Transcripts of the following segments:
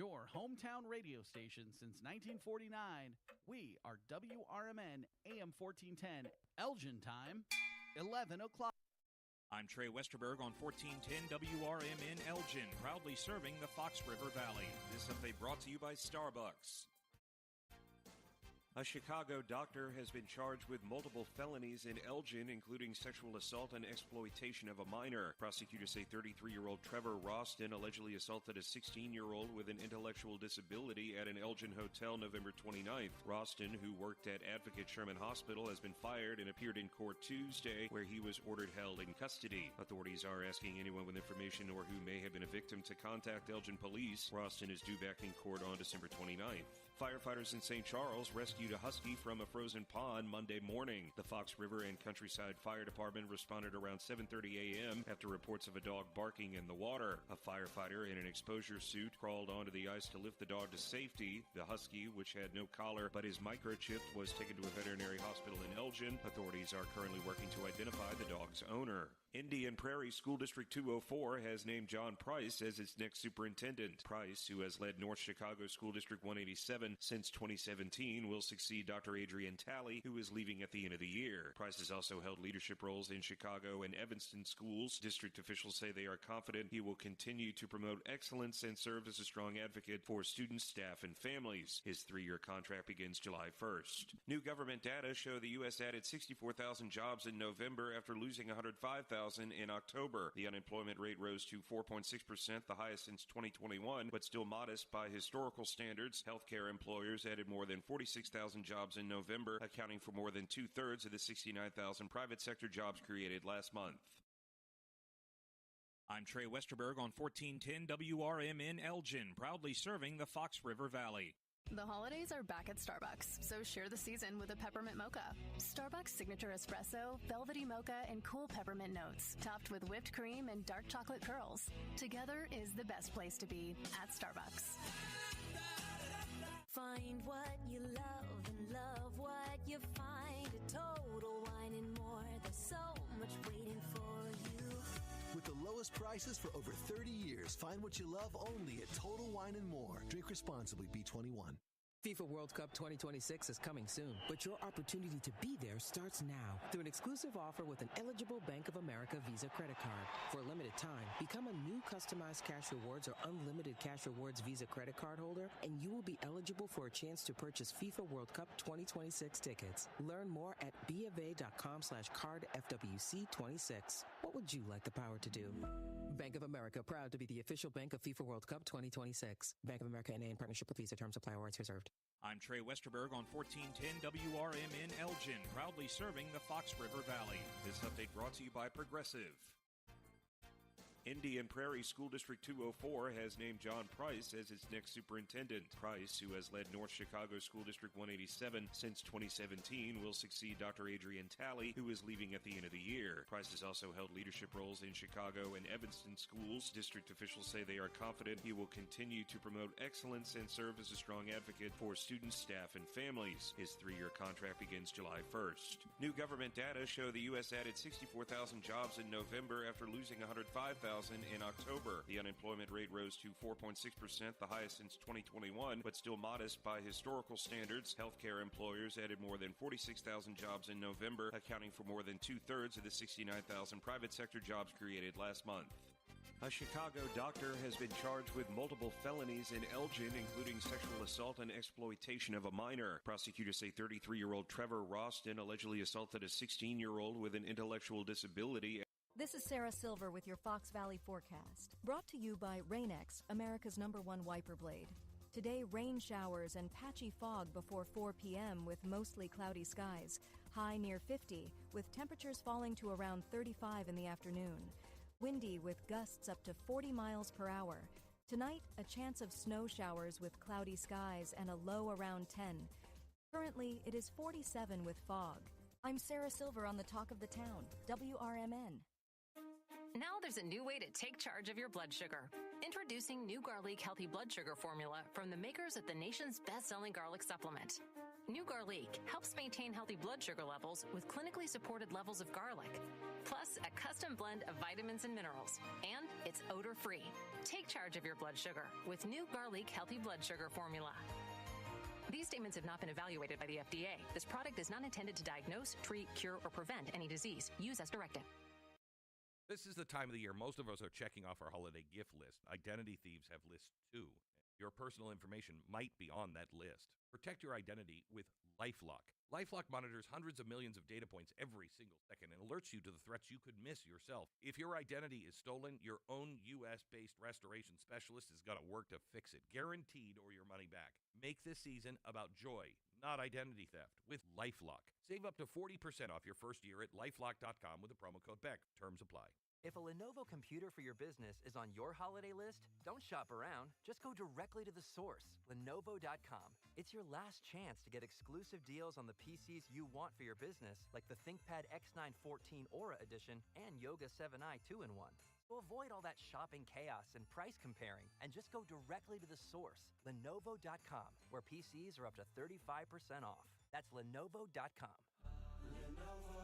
Your hometown radio station since 1949. We are WRMN AM 1410, Elgin time, 11 o'clock. I'm Trey Westerberg on 1410 WRMN Elgin, proudly serving the Fox River Valley. This update brought to you by Starbucks. A Chicago doctor has been charged with multiple felonies in Elgin, including sexual assault and exploitation of a minor. Prosecutors say 33-year-old Trevor Roston allegedly assaulted a 16-year-old with an intellectual disability at an Elgin hotel November 29th. Roston, who worked at Advocate Sherman Hospital, has been fired and appeared in court Tuesday, where he was ordered held in custody. Authorities are asking anyone with information or who may have been a victim to contact Elgin police. Roston is due back in court on December 29th. Firefighters in St. Charles rescued a husky from a frozen pond Monday morning. The Fox River and Countryside Fire Department responded around 7:30 a.m. after reports of a dog barking in the water. A firefighter in an exposure suit crawled onto the ice to lift the dog to safety. The husky, which had no collar but is microchipped, was taken to a veterinary hospital in Elgin. Authorities are currently working to identify the dog's owner. Indian Prairie School District 204 has named John Price as its next superintendent. Price, who has led North Chicago School District 187 since 2017, will succeed Dr. Adrian Talley, who is leaving at the end of the year. Price has also held leadership roles in Chicago and Evanston schools. District officials say they are confident he will continue to promote excellence and serve as a strong advocate for students, staff, and families. His 3-year contract begins July 1st. New government data show the U.S. added 64,000 jobs in November after losing 105,000 in October. The unemployment rate rose to 4.6%, the highest since 2021, but still modest by historical standards. Healthcare employers added more than 46,000 jobs in November, accounting for more than two-thirds of the 69,000 private sector jobs created last month. I'm Trey Westerberg on 1410 WRMN Elgin, proudly serving the Fox River Valley. The holidays are back at Starbucks, so share the season with a peppermint mocha. Starbucks signature espresso, velvety mocha, and cool peppermint notes, topped with whipped cream and dark chocolate pearls. Together is the best place to be at Starbucks. Find what you love and love what you find. A Total Wine and More. There's so much waiting for you. With the lowest prices for over 30 years, find what you love only at Total Wine and More. Drink responsibly, B21. FIFA World Cup 2026 is coming soon, but your opportunity to be there starts now through an exclusive offer with an eligible Bank of America Visa credit card. For a limited time, become a new customized Cash Rewards or unlimited Cash Rewards Visa credit card holder, and you will be eligible for a chance to purchase FIFA World Cup 2026 tickets. Learn more at BofA.com/cardFWC26. What would you like the power to do? Bank of America, proud to be the official bank of FIFA World Cup 2026. Bank of America N.A. in partnership with Visa. Terms apply. Rights reserved. I'm Trey Westerberg on 1410 WRMN Elgin, proudly serving the Fox River Valley. This update brought to you by Progressive. Indian Prairie School District 204 has named John Price as its next superintendent. Price, who has led North Chicago School District 187 since 2017, will succeed Dr. Adrian Talley, who is leaving at the end of the year. Price has also held leadership roles in Chicago and Evanston schools. District officials say they are confident he will continue to promote excellence and serve as a strong advocate for students, staff, and families. His 3-year contract begins July 1st. New government data show the U.S. added 64,000 jobs in November after losing 105,000 in October. The unemployment rate rose to 4.6%, the highest since 2021, but still modest by historical standards. Healthcare employers added more than 46,000 jobs in November, accounting for more than two-thirds of the 69,000 private sector jobs created last month. A Chicago doctor has been charged with multiple felonies in Elgin, including sexual assault and exploitation of a minor. Prosecutors say 33-year-old Trevor Roston allegedly assaulted a 16-year-old with an intellectual disability. This is Sarah Silver with your Fox Valley forecast. Brought to you by Rain-X, America's #1 wiper blade. Today, rain showers and patchy fog before 4 p.m. with mostly cloudy skies. High near 50, with temperatures falling to around 35 in the afternoon. Windy with gusts up to 40 miles per hour. Tonight, a chance of snow showers with cloudy skies and a low around 10. Currently, it is 47 with fog. I'm Sarah Silver on the Talk of the Town, WRMN. Now there's a new way to take charge of your blood sugar. Introducing new Garlic Healthy Blood Sugar Formula from the makers of the nation's best-selling garlic supplement. New Garlic helps maintain healthy blood sugar levels with clinically supported levels of garlic, plus a custom blend of vitamins and minerals. And it's odor-free. Take charge charge of your blood sugar with new Garlic Healthy Blood Sugar Formula. These statements have not been evaluated by the FDA. This product is not intended to diagnose, treat, cure, or prevent any disease. Use as directed. This is the time of the year most of us are checking off our holiday gift list. Identity thieves have lists too. Your personal information might be on that list. Protect your identity with LifeLock. LifeLock monitors hundreds of millions of data points every single second and alerts you to the threats you could miss yourself. If your identity is stolen, your own U.S.-based restoration specialist is going to work to fix it, guaranteed, or your money back. Make this season about joy, not identity theft, with LifeLock. Save up to 40% off your first year at LifeLock.com with the promo code BECK. Terms apply. If a Lenovo computer for your business is on your holiday list, don't shop around. Just go directly to the source, Lenovo.com. It's your last chance to get exclusive deals on the PCs you want for your business, like the ThinkPad X9 14 Aura Edition and Yoga 7i 2-in-1. So avoid all that shopping chaos and price comparing, and just go directly to the source, Lenovo.com, where PCs are up to 35% off. That's Lenovo.com. Lenovo.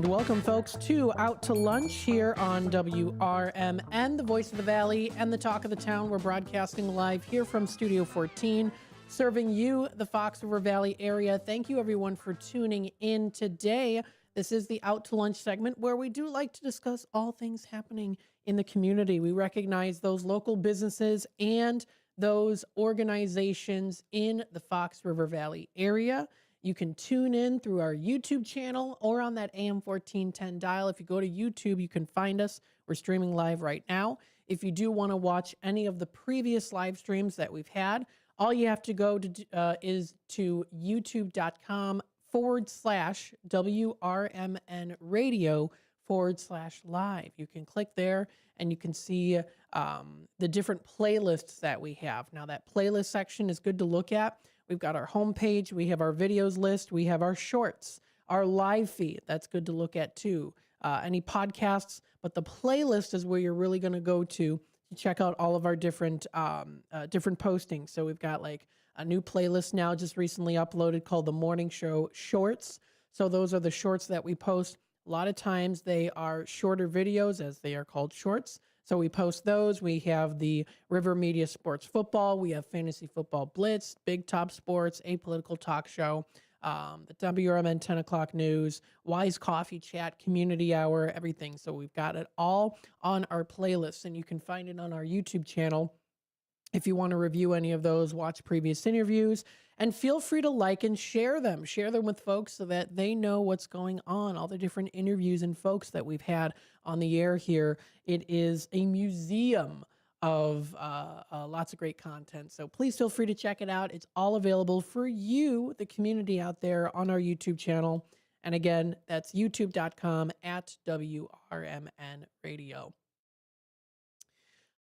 Welcome, folks, to Out to Lunch here on WRMN, the voice of the Valley and the talk of the town. We're broadcasting live here from Studio 14, serving you, the Fox River Valley area. Thank you, everyone, for tuning in today. This is the Out to Lunch segment where we do like to discuss all things happening in the community. We recognize those local businesses and those organizations in the Fox River Valley area. You can tune in through our YouTube channel or on that AM 1410 dial. If you go to YouTube, you can find us. We're streaming live right now. If you do want to watch any of the previous live streams that we've had, all you have to go to is to youtube.com/WRMN radio /live. You can click there and you can see the different playlists that we have. Now, that playlist section is good to look at. We've got our homepage, we have our videos list, we have our shorts, our live feed. That's good to look at too. Any podcasts, but the playlist is where you're really going to go to check out all of our different postings. So we've got like a new playlist now just recently uploaded called the Morning Show Shorts. So those are the shorts that we post. A lot of times they are shorter videos, as they are called shorts. So we post those. We have the River Media Sports Football. We have Fantasy Football Blitz, Big Top Sports, Apolitical Talk Show, the WRMN 10 o'clock news, Wise Coffee Chat, Community Hour, everything. So we've got it all on our playlist, and you can find it on our YouTube channel. If you want to review any of those, watch previous interviews, and feel free to like and share them. Share them with folks so that they know what's going on, all the different interviews and folks that we've had on the air here. It is a museum of lots of great content. So please feel free to check it out. It's all available for you, the community out there, on our YouTube channel. And again, that's youtube.com/WRMN radio.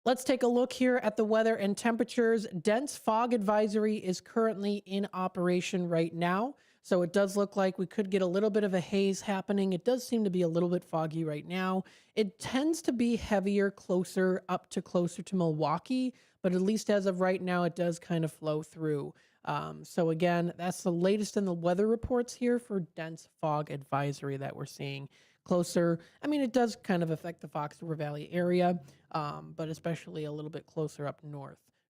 Let's take a look here at the weather and temperatures. Dense fog advisory is currently in operation right now. So it does look like we could get a little bit of a haze happening. It does seem to be a little bit foggy right now. It tends to be heavier closer to Milwaukee, but at least as of right now, it does kind of flow through. So again, that's the latest in the weather reports here for dense fog advisory that we're seeing closer. I mean, it does kind of affect the Fox River Valley area, but especially a little bit closer up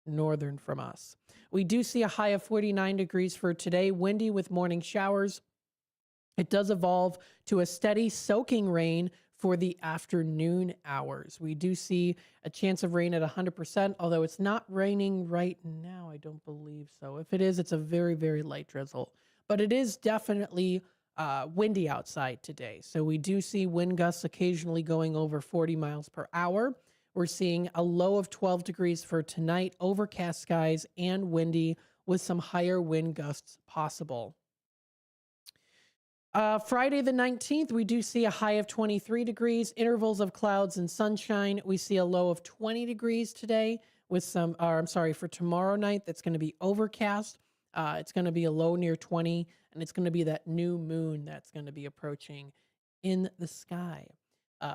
northern from us. We do see a high of 49 degrees for today, windy with morning showers. It does evolve to a steady soaking rain for the afternoon hours. We do see a chance of rain at 100%, although it's not raining right now. I don't believe so. If it is, it's a very, very light drizzle. But it is definitely windy outside today. So we do see wind gusts occasionally going over 40 miles per hour. We're seeing a low of 12 degrees for tonight, overcast skies and windy with some higher wind gusts possible. Friday the 19th, we do see a high of 23 degrees, intervals of clouds and sunshine. We see a low of 20 degrees today with for tomorrow night, that's going to be overcast. It's going to be a low near 20, and it's going to be that new moon that's going to be approaching in the sky.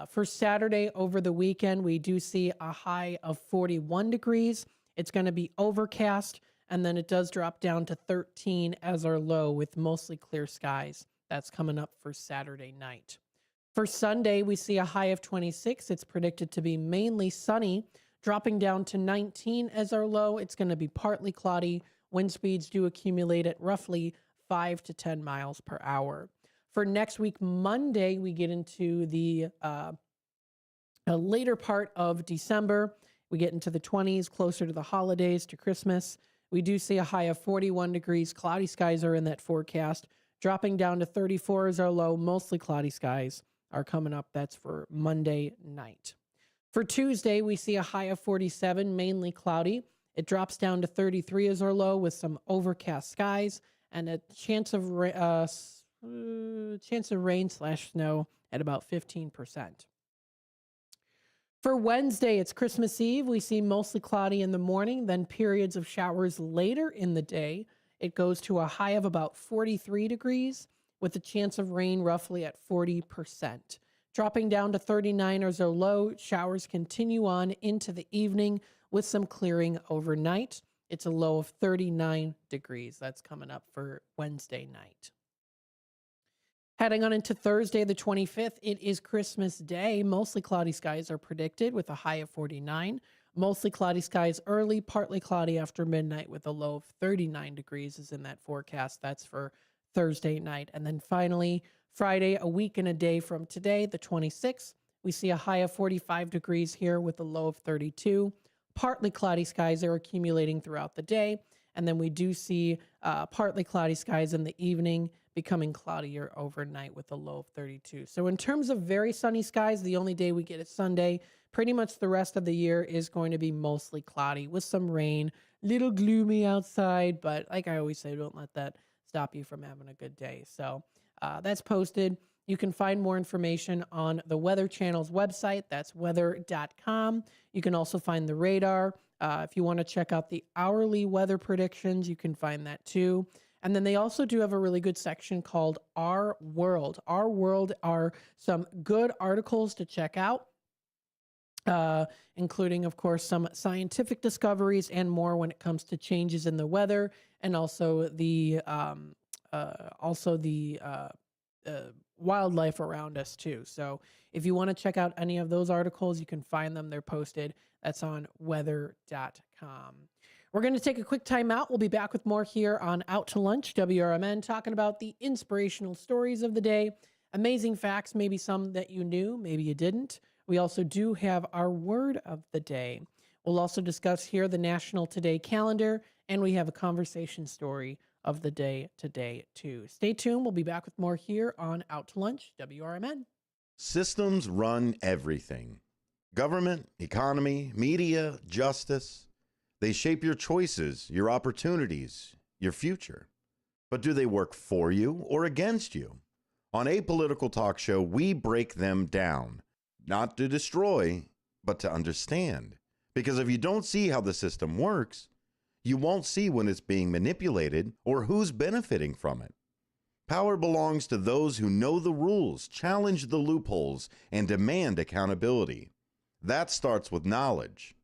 For Saturday over the weekend, we do see a high of 41 degrees. It's going to be overcast, and then it does drop down to 13 as our low with mostly clear skies. That's coming up for Saturday night. For Sunday, we see a high of 26. It's predicted to be mainly sunny, dropping down to 19 as our low. It's going to be partly cloudy. Wind speeds do accumulate at roughly 5 to 10 miles per hour. For next week, Monday, we get into the later part of December. We get into the 20s, closer to the holidays, to Christmas. We do see a high of 41 degrees. Cloudy skies are in that forecast. Dropping down to 34 is our low. Mostly cloudy skies are coming up. That's for Monday night. For Tuesday, we see a high of 47, mainly cloudy. It drops down to 33 as our low with some overcast skies and a chance of rain/snow at about 15%. For Wednesday, it's Christmas Eve. We see mostly cloudy in the morning, then periods of showers later in the day. It goes to a high of about 43 degrees with a chance of rain roughly at 40%. Dropping down to 39 as our low, showers continue on into the evening with some clearing overnight. It's a low of 39 degrees. That's coming up for Wednesday night. Heading on into Thursday, the 25th, it is Christmas Day. Mostly cloudy skies are predicted with a high of 49. Mostly cloudy skies early, partly cloudy after midnight with a low of 39 degrees is in that forecast. That's for Thursday night. And then finally, Friday, a week and a day from today, the 26th, we see a high of 45 degrees here with a low of 32. Partly cloudy skies are accumulating throughout the day. And then we do see partly cloudy skies in the evening, becoming cloudier overnight with a low of 32. So in terms of very sunny skies, the only day we get is Sunday. Pretty much the rest of the year is going to be mostly cloudy with some rain, little gloomy outside, but like I always say, don't let that stop you from having a good day. So that's posted. You can find more information on the Weather Channel's website. That's weather.com. You can also find the radar. If you want to check out the hourly weather predictions, you can find that too. And then they also do have a really good section called Our World. Our World are some good articles to check out, including, of course, some scientific discoveries and more when it comes to changes in the weather, and also the wildlife around us too. So if you want to check out any of those articles, you can find them. They're posted. That's on weather.com. We're going to take a quick time out. We'll be back with more here on Out to Lunch, WRMN, talking about the inspirational stories of the day, amazing facts, maybe some that you knew, maybe you didn't. We also do have our word of the day. We'll also discuss here the National Today calendar, and we have a conversation story of the day today, too. Stay tuned. We'll be back with more here on Out to Lunch, WRMN. Systems run everything. Government, economy, media, justice. They shape your choices, your opportunities, your future. But do they work for you or against you? On Apolitical Talk Show, we break them down, not to destroy, but to understand. Because if you don't see how the system works, you won't see when it's being manipulated or who's benefiting from it. Power belongs to those who know the rules, challenge the loopholes, and demand accountability. That starts with knowledge.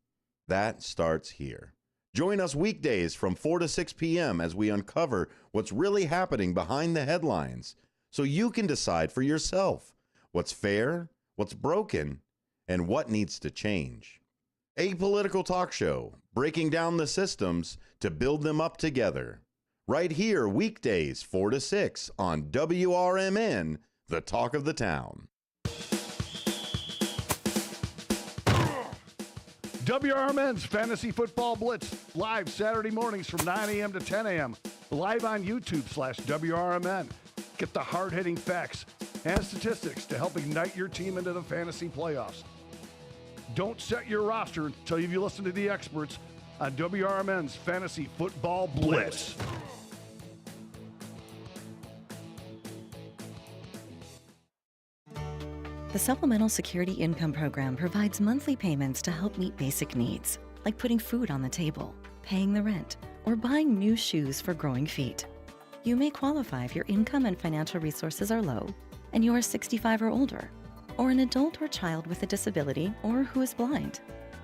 That starts here. Join us weekdays from 4 to 6 p.m. as we uncover what's really happening behind the headlines so you can decide for yourself what's fair, what's broken, and what needs to change. A political talk show, breaking down the systems to build them up together. Right here, weekdays 4 to 6 on WRMN, the talk of the town. WRMN's Fantasy Football Blitz, live Saturday mornings from 9 a.m. to 10 a.m. Live on YouTube/WRMN. Get the hard-hitting facts and statistics to help ignite your team into the fantasy playoffs. Don't set your roster until you've listened to the experts on WRMN's Fantasy Football Blitz. The Supplemental Security Income Program provides monthly payments to help meet basic needs, like putting food on the table, paying the rent, or buying new shoes for growing feet. You may qualify if your income and financial resources are low, and you are 65 or older, or an adult or child with a disability, or who is blind.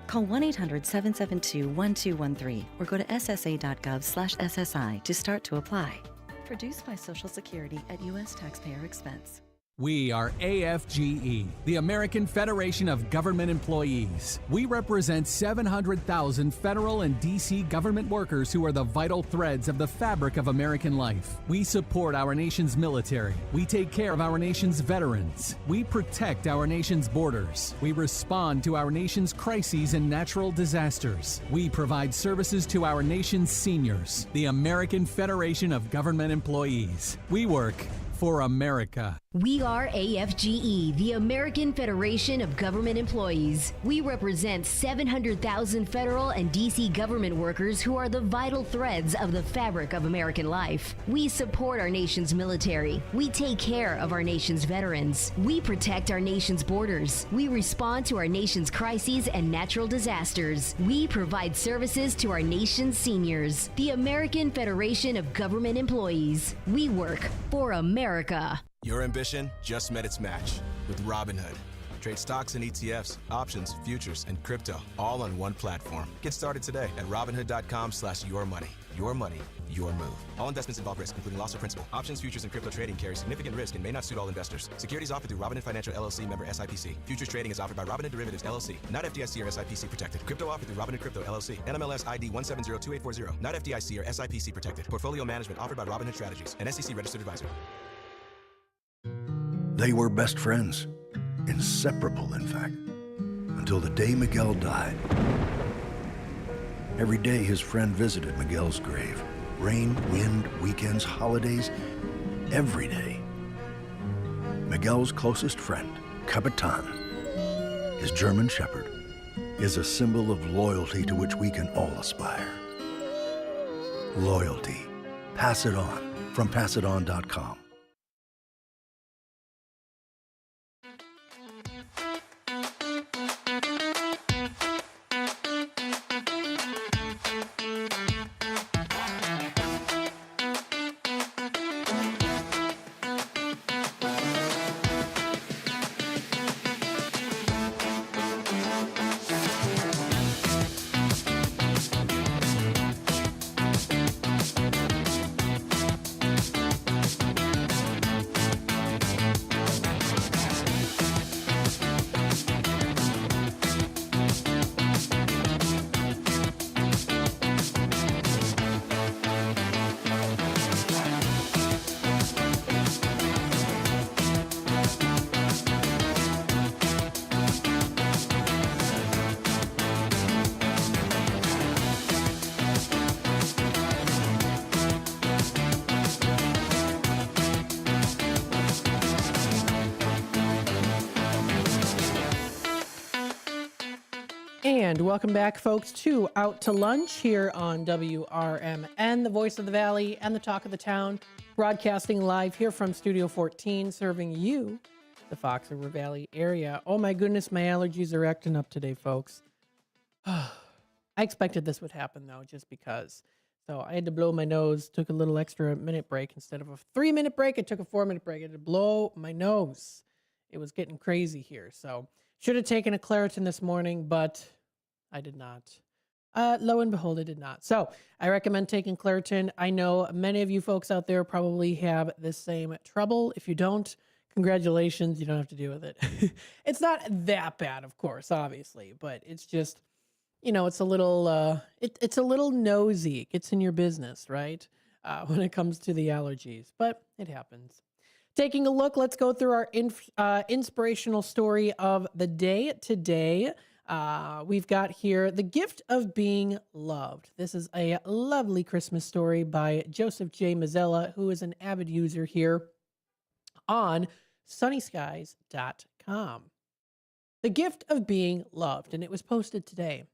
Call 1-800-772-1213 or go to ssa.gov/SSI to start to apply. Produced by Social Security at U.S. taxpayer expense. We are AFGE, the American Federation of Government Employees. We represent 700,000 federal and D.C. government workers who are the vital threads of the fabric of American life. We support our nation's military. We take care of our nation's veterans. We protect our nation's borders. We respond to our nation's crises and natural disasters. We provide services to our nation's seniors. The American Federation of Government Employees. We work for America. We are AFGE, the American Federation of Government Employees. We represent 700,000 federal and D.C. government workers who are the vital threads of the fabric of American life. We support our nation's military. We take care of our nation's veterans. We protect our nation's borders. We respond to our nation's crises and natural disasters. We provide services to our nation's seniors. The American Federation of Government Employees. We work for America. Your ambition just met its match with Robinhood. Trade stocks and ETFs, options, futures, and crypto all on one platform. Get started today at Robinhood.com/yourmoney. Your money, your move. All investments involve risk, including loss of principal. Options, futures, and crypto trading carry significant risk and may not suit all investors. Securities offered through Robinhood Financial LLC, member SIPC. Futures trading is offered by Robinhood Derivatives LLC, not FDIC or SIPC protected. Crypto offered through Robinhood Crypto LLC, NMLS ID 1702840, not FDIC or SIPC protected. Portfolio management offered by Robinhood Strategies, an SEC registered advisor. They were best friends, inseparable in fact, until the day Miguel died. Every day his friend visited Miguel's grave. Rain, wind, weekends, holidays, every day. Miguel's closest friend, Capitan, his German shepherd, is a symbol of loyalty to which we can all aspire. Loyalty. Pass it on from passiton.com. And welcome back, folks, to Out to Lunch here on WRMN, the voice of the Valley and the talk of the town, broadcasting live here from Studio 14, serving you, the Fox River Valley area. Oh my goodness, my allergies are acting up today, folks. I expected this would happen, though, just because So I had to blow my nose, took a little extra minute break. Instead of a 3-minute break, I took a 4-minute break. I had to blow my nose. It was getting crazy here. So should have taken a Claritin this morning, but I did not. Lo and behold, I did not. So I recommend taking Claritin. I know many of you folks out there probably have the same trouble. If you don't, congratulations. You don't have to deal with it. It's not that bad, of course, obviously, but it's just, it's a little, it's a little nosy. It gets in your business, right? When it comes to the allergies, but it happens. Taking a look, let's go through our inspirational story of the day today. We've got here The Gift of Being Loved. This is a lovely Christmas story by Joseph J. Mazzella, who is an avid user here on sunnyskies.com. The Gift of Being Loved, and it was posted today.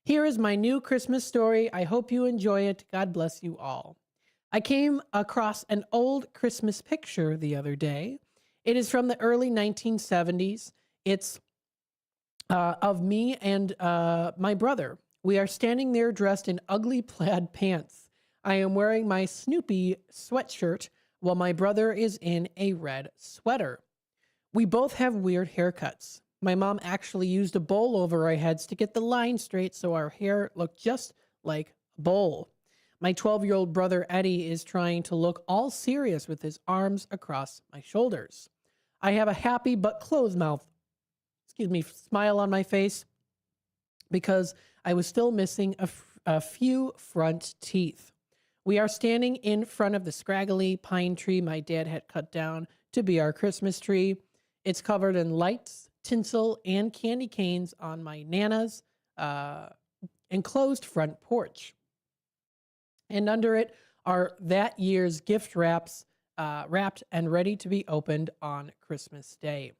Here is my new Christmas story. I hope you enjoy it. God bless you all. I came across an old Christmas picture the other day. It is from the early 1970s. It's of me and my brother. We are standing there dressed in ugly plaid pants. I am wearing my Snoopy sweatshirt while my brother is in a red sweater. We both have weird haircuts. My mom actually used a bowl over our heads to get the line straight so our hair looked just like a bowl. My 12-year-old brother Eddie is trying to look all serious with his arms across my shoulders. I have a happy but closed mouth, smile on my face because I was still missing a few front teeth. We are standing in front of the scraggly pine tree my dad had cut down to be our Christmas tree. It's covered in lights, tinsel, and candy canes on my Nana's enclosed front porch. And under it are that year's gift wraps, wrapped and ready to be opened on Christmas Day.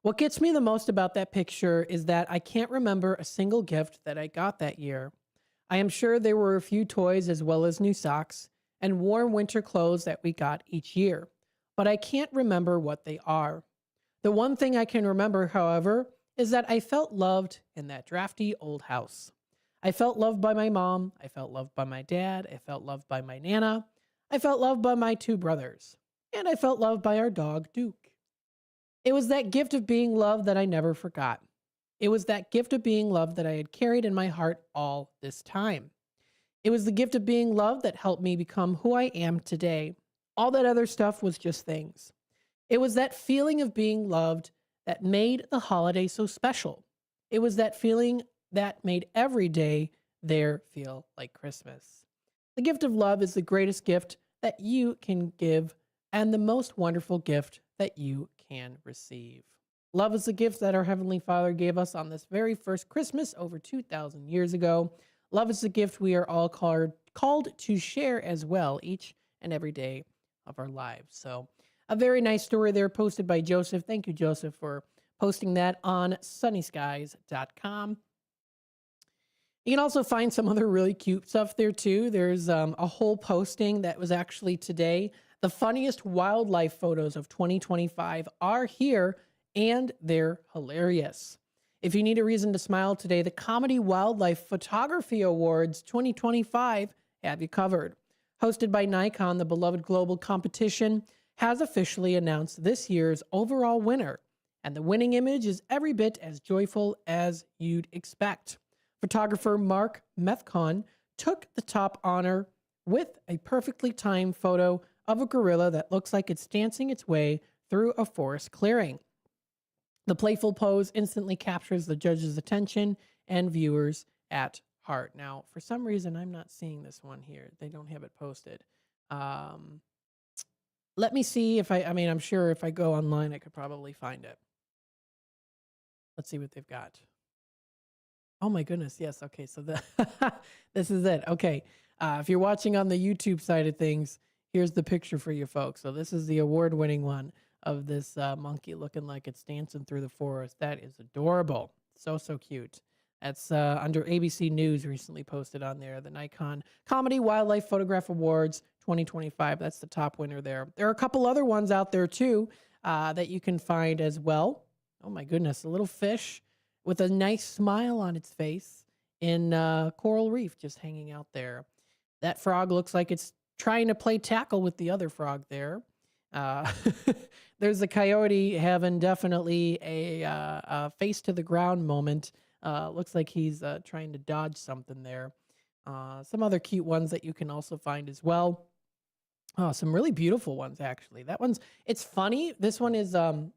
What gets me the most about that picture is that I can't remember a single gift that I got that year. I am sure there were a few toys as well as new socks and warm winter clothes that we got each year, but I can't remember what they are. The one thing I can remember, however, is that I felt loved in that drafty old house. I felt loved by my mom. I felt loved by my dad. I felt loved by my Nana. I felt loved by my two brothers. And I felt loved by our dog, Duke. It was that gift of being loved that I never forgot. It was that gift of being loved that I had carried in my heart all this time. It was the gift of being loved that helped me become who I am today. All that other stuff was just things. It was that feeling of being loved that made the holiday so special. It was that feeling that made every day there feel like Christmas. The gift of love is the greatest gift that you can give and the most wonderful gift that you can receive. Love is the gift that our Heavenly Father gave us on this very first Christmas over 2,000 years ago. Love is the gift we are all called to share as well each and every day of our lives. So a very nice story there posted by Joseph. Thank you, Joseph, for posting that on sunnyskies.com. You can also find some other really cute stuff there too. There's a whole posting that was actually today. The funniest wildlife photos of 2025 are here, and they're hilarious. If you need a reason to smile today, the Comedy Wildlife Photography Awards 2025 have you covered. Hosted by Nikon, the beloved global competition has officially announced this year's overall winner, and the winning image is every bit as joyful as you'd expect. Photographer Mark Methcon took the top honor with a perfectly timed photo of a gorilla that looks like it's dancing its way through a forest clearing. The playful pose instantly captures the judge's attention and viewers at heart. Now, for some reason, I'm not seeing this one here. They don't have it posted. Let me see if I'm sure if I go online, I could probably find it. Let's see what they've got. Oh my goodness, yes. Okay, so this is it. Okay, if you're watching on the YouTube side of things, here's the picture for you folks. So this is the award-winning one of this monkey looking like it's dancing through the forest. That is adorable. So cute. That's under ABC News recently posted on there. The Nikon Comedy Wildlife Photograph Awards 2025. That's the top winner there. There are a couple other ones out there too that you can find as well. Oh my goodness, a little fish with a nice smile on its face in Coral Reef, just hanging out there. That frog looks like it's trying to play tackle with the other frog there. There's the coyote having definitely a face to the ground moment. Looks like he's trying to dodge something there. Some other cute ones that you can also find as well. Some really beautiful ones, actually. That one's, it's funny. This one is, I'm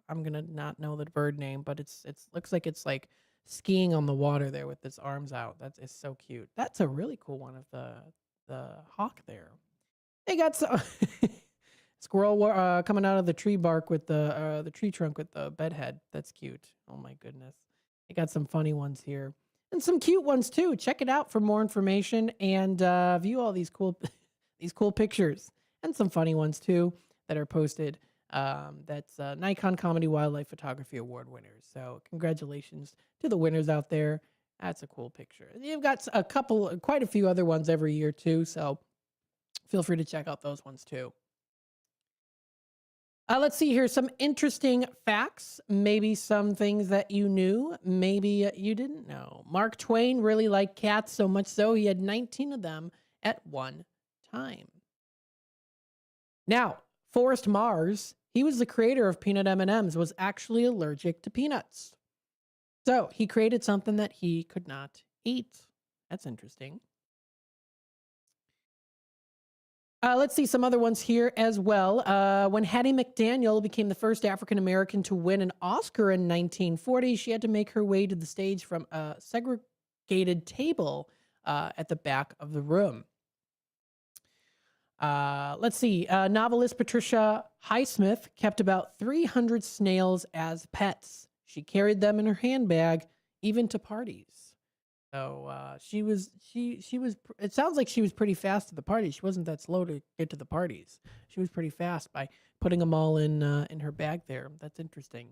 going to not know the bird name, but it's looks like it's like skiing on the water there with its arms out. It's so cute. That's a really cool one of the hawk there. They got some squirrel coming out of the tree bark with the tree trunk with the bed head. That's cute. Oh my goodness. They got some funny ones here and some cute ones too. Check it out for more information and view all these cool pictures and some funny ones too that are posted. That's Nikon Comedy Wildlife Photography Award winners. So congratulations to the winners out there. That's a cool picture. You've got quite a few other ones every year too. So feel free to check out those ones too. Let's see here. Some interesting facts. Maybe some things that you knew. Maybe you didn't know. Mark Twain really liked cats so much so he had 19 of them at one time. Now, Forrest Mars, he was the creator of peanut M&Ms, was actually allergic to peanuts. So he created something that he could not eat. That's interesting. Let's see some other ones here as well. When Hattie McDaniel became the first African-American to win an Oscar in 1940, she had to make her way to the stage from a segregated table at the back of the room. Let's see. Novelist Patricia Highsmith kept about 300 snails as pets. She carried them in her handbag, even to parties. So she was. It sounds like she was pretty fast at the party. She wasn't that slow to get to the parties. She was pretty fast by putting them all in her bag there. That's interesting.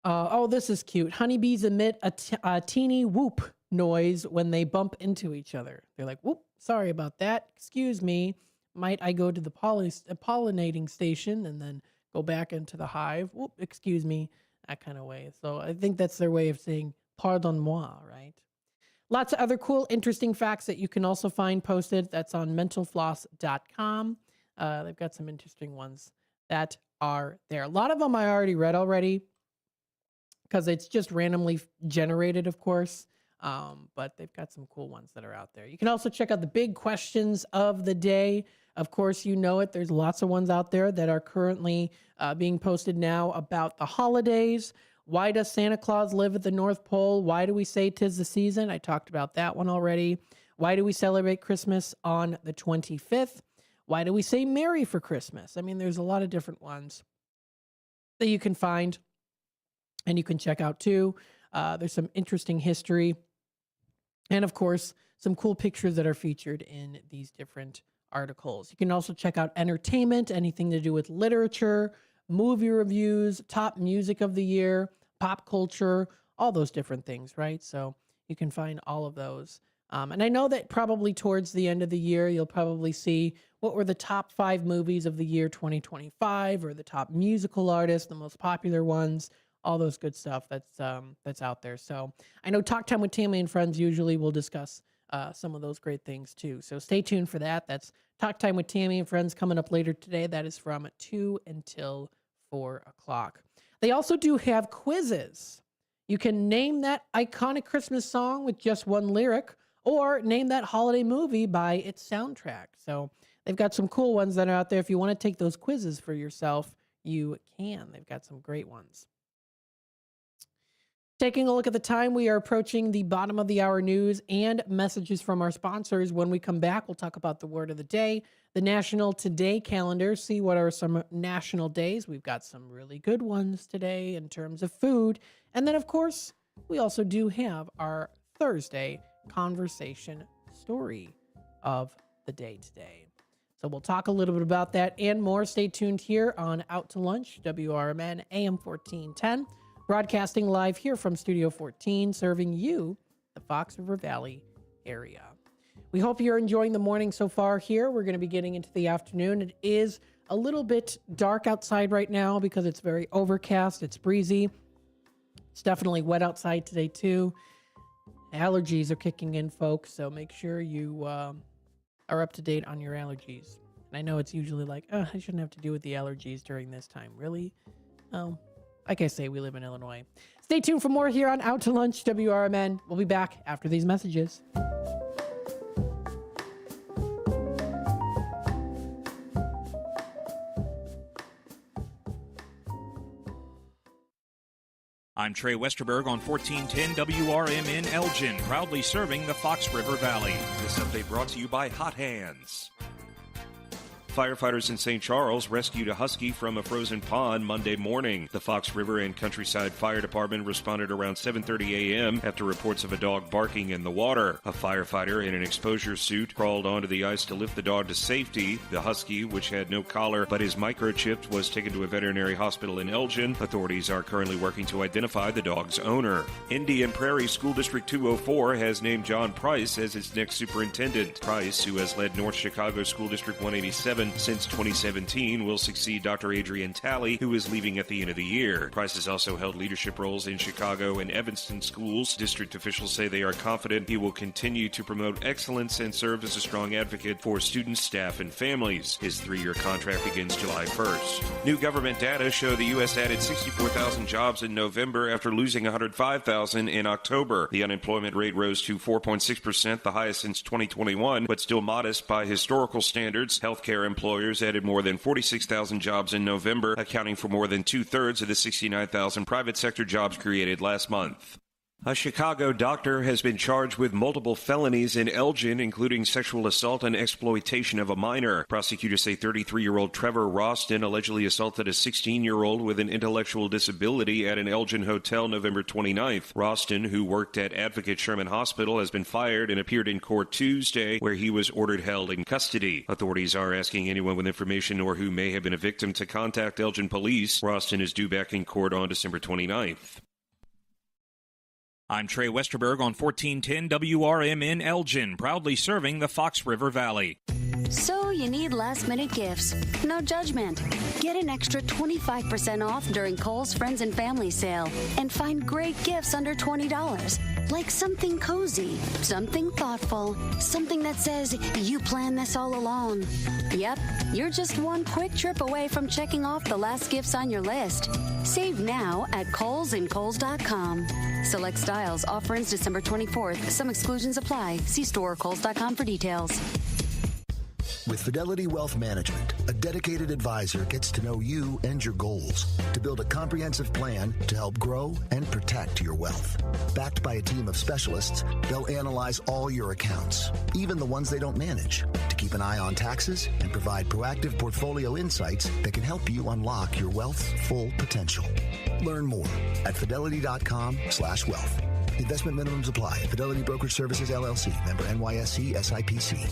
This is cute. Honeybees emit a teeny whoop noise when they bump into each other. They're like, whoop, sorry about that. Excuse me. Might I go to the pollinating station and then go back into the hive? Whoop, excuse me. That kind of way. So I think that's their way of saying pardon-moi, right? Lots of other cool, interesting facts that you can also find posted. That's on mentalfloss.com. They've got some interesting ones that are there. A lot of them I already read already because it's just randomly generated, of course. But they've got some cool ones that are out there. You can also check out the big questions of the day. Of course, you know it. There's lots of ones out there that are currently being posted now about the holidays. Why does Santa Claus live at the North Pole? Why do we say 'tis the season? I talked about that one already. Why do we celebrate Christmas on the 25th? Why do we say Merry for Christmas? I mean, there's a lot of different ones that you can find and you can check out too. There's some interesting history. And of course, some cool pictures that are featured in these different articles. You can also check out entertainment, anything to do with literature, movie reviews, top music of the year, pop culture, all those different things, right? So you can find all of those. And I know that probably towards the end of the year, you'll probably see what were the top 5 movies of the year 2025 or the top musical artists, the most popular ones, all those good stuff that's out there. So I know Talk Time with Tammy and Friends usually will discuss some of those great things too. So stay tuned for that. That's Talk Time with Tammy and Friends coming up later today. That is from 2 until 4 o'clock. They also do have quizzes. You can name that iconic Christmas song with just one lyric or name that holiday movie by its soundtrack. So they've got some cool ones that are out there. If you want to take those quizzes for yourself, you can. They've got some great ones. Taking a look at the time, we are approaching the bottom of the hour news and messages from our sponsors. When we come back, we'll talk about the word of the day, the National Today calendar, see what are some national days. We've got some really good ones today in terms of food. And then, of course, we also do have our Thursday conversation story of the day today. So we'll talk a little bit about that and more. Stay tuned here on Out to Lunch, WRMN AM 1410. Broadcasting live here from Studio 14, serving you, the Fox River Valley area. We hope you're enjoying the morning so far here. We're going to be getting into the afternoon. It is a little bit dark outside right now because it's very overcast. It's breezy. It's definitely wet outside today, too. Allergies are kicking in, folks, so make sure you are up to date on your allergies. And I know it's usually like, I shouldn't have to deal with the allergies during this time. Really? Like I say, we live in Illinois. Stay tuned for more here on Out to Lunch, WRMN. We'll be back after these messages. I'm Trey Westerberg on 1410 WRMN Elgin, proudly serving the Fox River Valley. This update brought to you by Hot Hands. Firefighters in St. Charles rescued a husky from a frozen pond Monday morning. The Fox River and Countryside Fire Department responded around 7:30 a.m. after reports of a dog barking in the water. A firefighter in an exposure suit crawled onto the ice to lift the dog to safety. The husky, which had no collar but is microchipped, was taken to a veterinary hospital in Elgin. Authorities are currently working to identify the dog's owner. Indian Prairie School District 204 has named John Price as its next superintendent. Price, who has led North Chicago School District 187 since 2017, will succeed Dr. Adrian Talley, who is leaving at the end of the year. Price has also held leadership roles in Chicago and Evanston schools. District officials say they are confident he will continue to promote excellence and serve as a strong advocate for students, staff, and families. His 3-year contract begins July 1st. New government data show the U.S. added 64,000 jobs in November after losing 105,000 in October. The unemployment rate rose to 4.6%, the highest since 2021, but still modest by historical standards. Healthcare employers added more than 46,000 jobs in November, accounting for more than 2/3 of the 69,000 private sector jobs created last month. A Chicago doctor has been charged with multiple felonies in Elgin, including sexual assault and exploitation of a minor. Prosecutors say 33-year-old Trevor Roston allegedly assaulted a 16-year-old with an intellectual disability at an Elgin hotel November 29th. Roston, who worked at Advocate Sherman Hospital, has been fired and appeared in court Tuesday, where he was ordered held in custody. Authorities are asking anyone with information or who may have been a victim to contact Elgin police. Roston is due back in court on December 29th. I'm Trey Westerberg on 1410 WRMN Elgin, proudly serving the Fox River Valley. So you need last-minute gifts. No judgment. Get an extra 25% off during Kohl's Friends and Family Sale and find great gifts under $20. Like something cozy, something thoughtful, something that says you planned this all along. Yep, you're just one quick trip away from checking off the last gifts on your list. Save now at Kohl's and Kohl's.com. Select styles. Offer ends December 24th. Some exclusions apply. See store or Kohl's.com for details. With Fidelity Wealth Management, a dedicated advisor gets to know you and your goals to build a comprehensive plan to help grow and protect your wealth. Backed by a team of specialists, they'll analyze all your accounts, even the ones they don't manage, to keep an eye on taxes and provide proactive portfolio insights that can help you unlock your wealth's full potential. Learn more at fidelity.com/wealth. Investment minimums apply. Fidelity Brokerage Services, LLC. Member NYSE SIPC.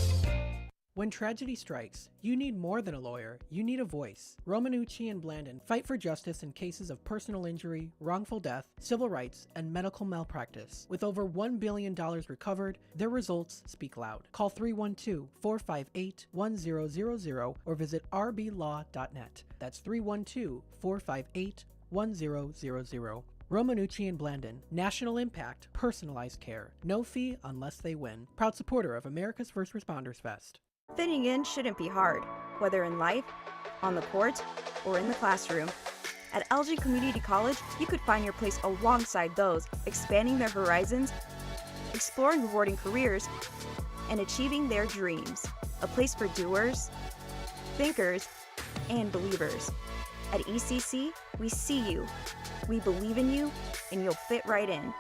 When tragedy strikes, you need more than a lawyer. You need a voice. Romanucci and Blandon fight for justice in cases of personal injury, wrongful death, civil rights, and medical malpractice. With over $1 billion recovered, their results speak loud. Call 312-458-1000 or visit rblaw.net. That's 312-458-1000. Romanucci and Blandon. National impact. Personalized care. No fee unless they win. Proud supporter of America's First Responders Fest. Fitting in shouldn't be hard, whether in life, on the court, or in the classroom. At Elgin Community College, you could find your place alongside those expanding their horizons, exploring rewarding careers, and achieving their dreams. A place for doers, thinkers, and believers. At ECC, we see you, we believe in you, and you'll fit right in.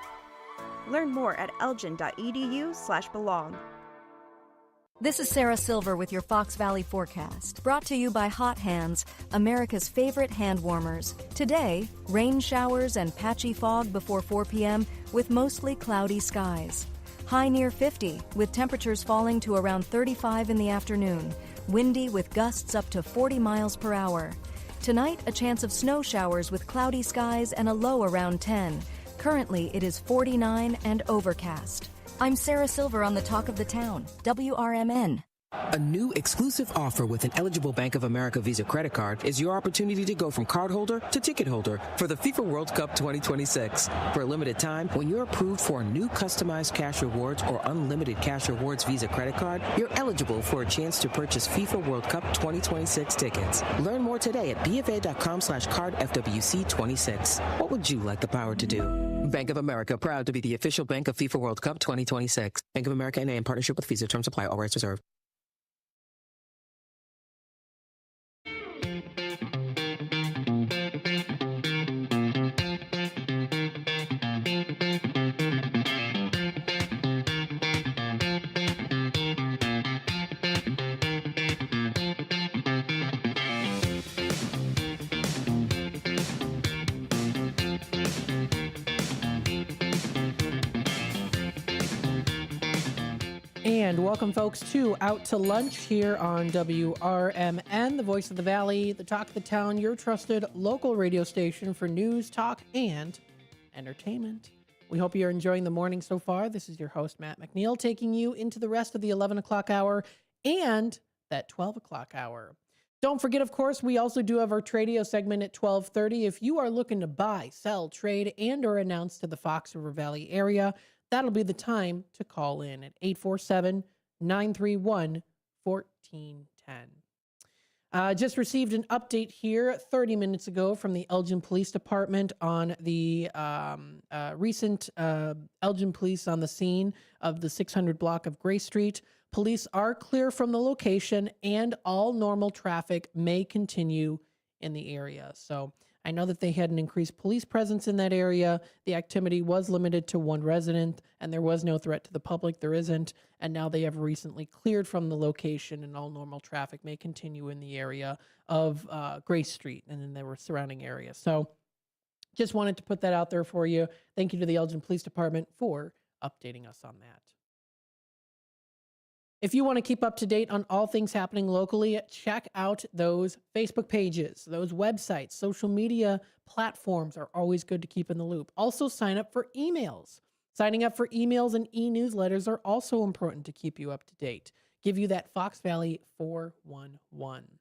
Learn more at elgin.edu/belong. This is Sarah Silver with your Fox Valley forecast, brought to you by Hot Hands, America's favorite hand warmers. Today, rain showers and patchy fog before 4 p.m. with mostly cloudy skies. High near 50, with temperatures falling to around 35 in the afternoon. Windy with gusts up to 40 miles per hour. Tonight, a chance of snow showers with cloudy skies and a low around 10. Currently, it is 49 and overcast. I'm Sarah Silver on the Talk of the Town, WRMN. A new exclusive offer with an eligible Bank of America Visa credit card is your opportunity to go from cardholder to ticket holder for the FIFA World Cup 2026. For a limited time, when you're approved for a new customized cash rewards or unlimited cash rewards Visa credit card, you're eligible for a chance to purchase FIFA World Cup 2026 tickets. Learn more today at bfa.com/cardfwc26. What would you like the power to do? Bank of America, proud to be the official bank of FIFA World Cup 2026. Bank of America NA in partnership with Visa. Terms apply. All rights reserved. And welcome, folks, to Out to Lunch here on WRMN, the voice of the Valley, the talk of the town, your trusted local radio station for news, talk, and entertainment. We hope you're enjoying the morning so far. This is your host, Matt McNeil, taking you into the rest of the 11 o'clock hour and that 12 o'clock hour. Don't forget, of course, we also do have our Tradio segment at 12:30. If you are looking to buy, sell, trade, and or announce to the Fox River Valley area, that'll be the time to call in at 847-931-1410. Just received an update here 30 minutes ago from the Elgin Police Department on the recent Elgin police on the scene of the 600 block of Gray Street. Police are clear from the location and all normal traffic may continue in the area. So I know that they had an increased police presence in that area. The activity was limited to one resident, and there was no threat to the public. There isn't. And now they have recently cleared from the location, and all normal traffic may continue in the area of Grace Street and in the surrounding area. So just wanted to put that out there for you. Thank you to the Elgin Police Department for updating us on that. If you want to keep up to date on all things happening locally, check out those Facebook pages, those websites, social media platforms are always good to keep in the loop. Also, sign up for emails. Signing up for emails and e-newsletters are also important to keep you up to date. Give you that Fox Valley 411.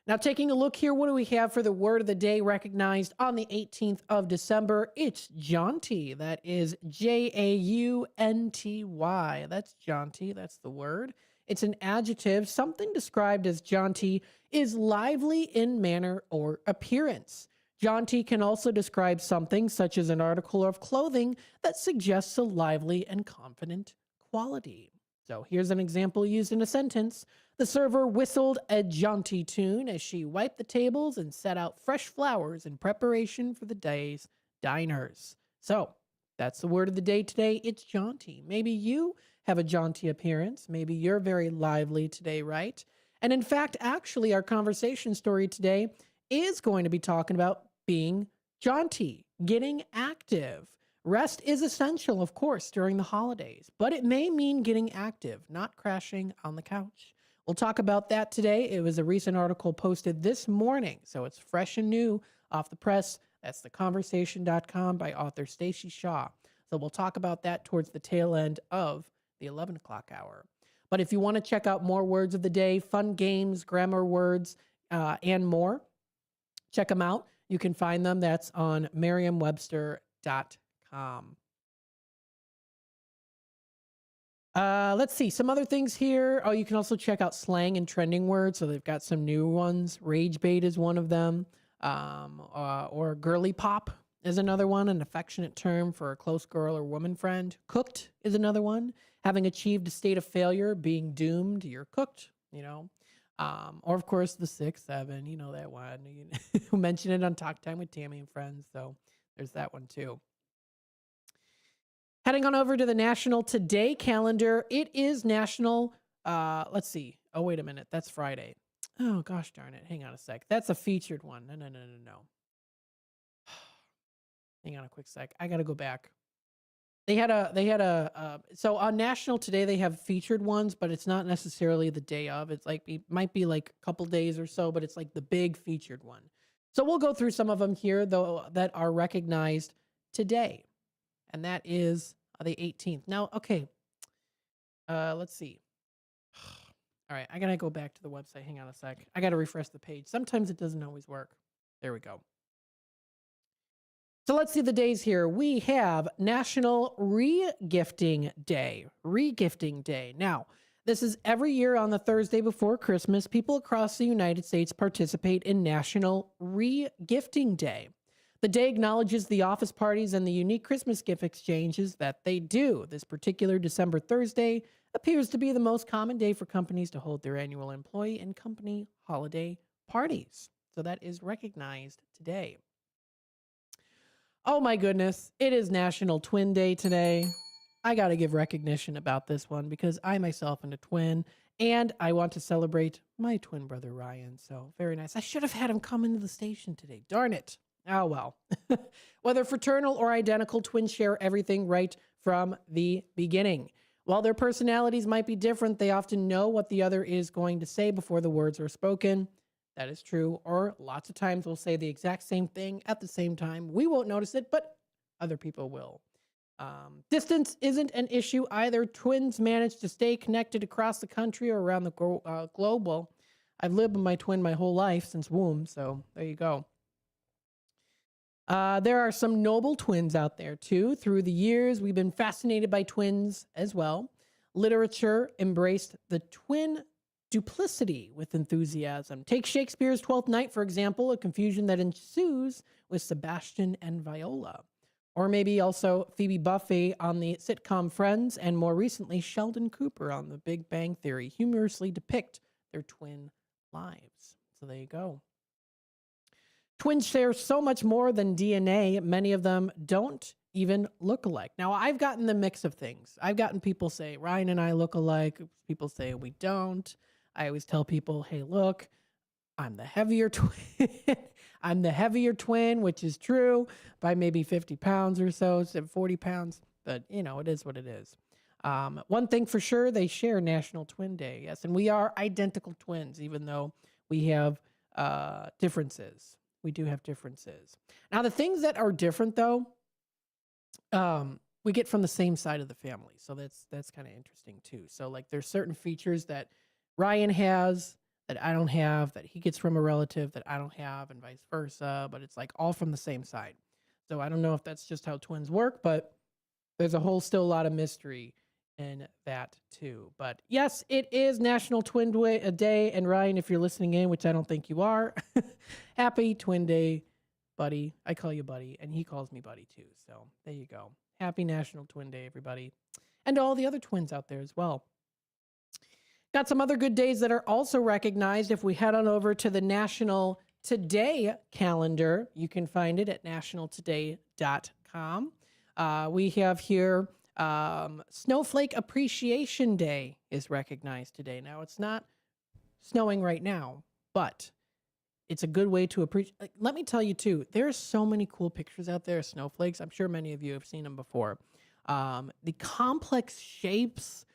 Now, taking a look here, what do we have for the word of the day recognized on the 18th of December? It's jaunty. That is Jaunty. That's jaunty. That's the word. It's an adjective. Something described as jaunty is lively in manner or appearance. Jaunty can also describe something such as an article of clothing that suggests a lively and confident quality. So here's an example used in a sentence. The server whistled a jaunty tune as she wiped the tables and set out fresh flowers in preparation for the day's diners. So that's the word of the day today. It's jaunty. Maybe you have a jaunty appearance. Maybe you're very lively today, right? And in fact, actually, our conversation story today is going to be talking about being jaunty, getting active. Rest is essential, of course, during the holidays, but it may mean getting active, not crashing on the couch. We'll talk about that today. It was a recent article posted this morning, so it's fresh and new off the press. That's theconversation.com by author Stacy Shaw. So we'll talk about that towards the tail end of the 11 o'clock hour. But if you want to check out more words of the day, fun games, grammar words, and more, check them out. You can find them. That's on merriam-webster.com. Let's see some other things here. Oh, you can also check out slang and trending words. So they've got some new ones. Rage bait is one of them. Or girly pop is another one, an affectionate term for a close girl or woman friend. Cooked is another one. Having achieved a state of failure, being doomed, you're cooked, you know. Or of course the 6-7, you know that one. You mentioned it on Talk Time with Tammy and Friends. So there's that one too. Heading on over to the National Today calendar. It is National, let's see. Oh, wait a minute. That's Friday. Oh, gosh darn it. Hang on a sec. That's a featured one. No. Hang on a quick sec. I got to go back. So on National Today, they have featured ones, but it's not necessarily the day of. It's like, it might be like a couple days or so, but it's like the big featured one. So we'll go through some of them here, though, that are recognized today. And that is the 18th. Now, okay, let's see. All right, I got to go back to the website. Hang on a sec. I got to refresh the page. Sometimes it doesn't always work. There we go. So let's see the days here. We have National Regifting Day. Regifting Day. Now, this is every year on the Thursday before Christmas. People across the United States participate in National Regifting Day. The day acknowledges the office parties and the unique Christmas gift exchanges that they do. This particular December Thursday appears to be the most common day for companies to hold their annual employee and company holiday parties. So that is recognized today. Oh my goodness, it is National Twin Day today. I got to give recognition about this one because I myself am a twin and I want to celebrate my twin brother Ryan. So very nice. I should have had him come into the station today. Darn it. Oh well. Whether fraternal or identical, twins share everything right from the beginning. While their personalities might be different, they often know what the other is going to say before the words are spoken. That is true. Or lots of times we'll say the exact same thing at the same time. We won't notice it, but other people will. Distance isn't an issue either. Twins manage to stay connected across the country or around the globe. Well, I've lived with my twin my whole life since womb, so there you go. There are some noble twins out there, too. Through the years, we've been fascinated by twins as well. Literature embraced the twin duplicity with enthusiasm. Take Shakespeare's Twelfth Night, for example, a confusion that ensues with Sebastian and Viola. Or maybe also Phoebe Buffay on the sitcom Friends, and more recently, Sheldon Cooper on The Big Bang Theory humorously depict their twin lives. So there you go. Twins share so much more than DNA. Many of them don't even look alike. Now, I've gotten the mix of things. I've gotten people say, Ryan and I look alike. People say we don't. I always tell people, hey, look, I'm the heavier twin. I'm the heavier twin, which is true, by maybe 50 pounds or so, instead of 40 pounds. But, you know, it is what it is. One thing for sure, they share National Twin Day. Yes, and we are identical twins, even though we have differences. We do have differences. Now, the things that are different, though, we get from the same side of the family. So that's kind of interesting, too. So, like, there's certain features that Ryan has that I don't have, that he gets from a relative that I don't have, and vice versa. But it's, like, all from the same side. So I don't know if that's just how twins work, but there's still a lot of mystery in that, too. But, yes, it is National Twin Day. And, Ryan, if you're listening in, which I don't think you are, happy Twin Day, buddy. I call you buddy, and he calls me buddy, too. So there you go. Happy National Twin Day, everybody. And to all the other twins out there as well. Got some other good days that are also recognized. If we head on over to the National Today calendar, you can find it at nationaltoday.com. We have here Snowflake Appreciation Day is recognized today. Now, it's not snowing right now, but it's a good way to appreciate. Let me tell you, too, there's so many cool pictures out there of snowflakes. I'm sure many of you have seen them before. The complex shapes,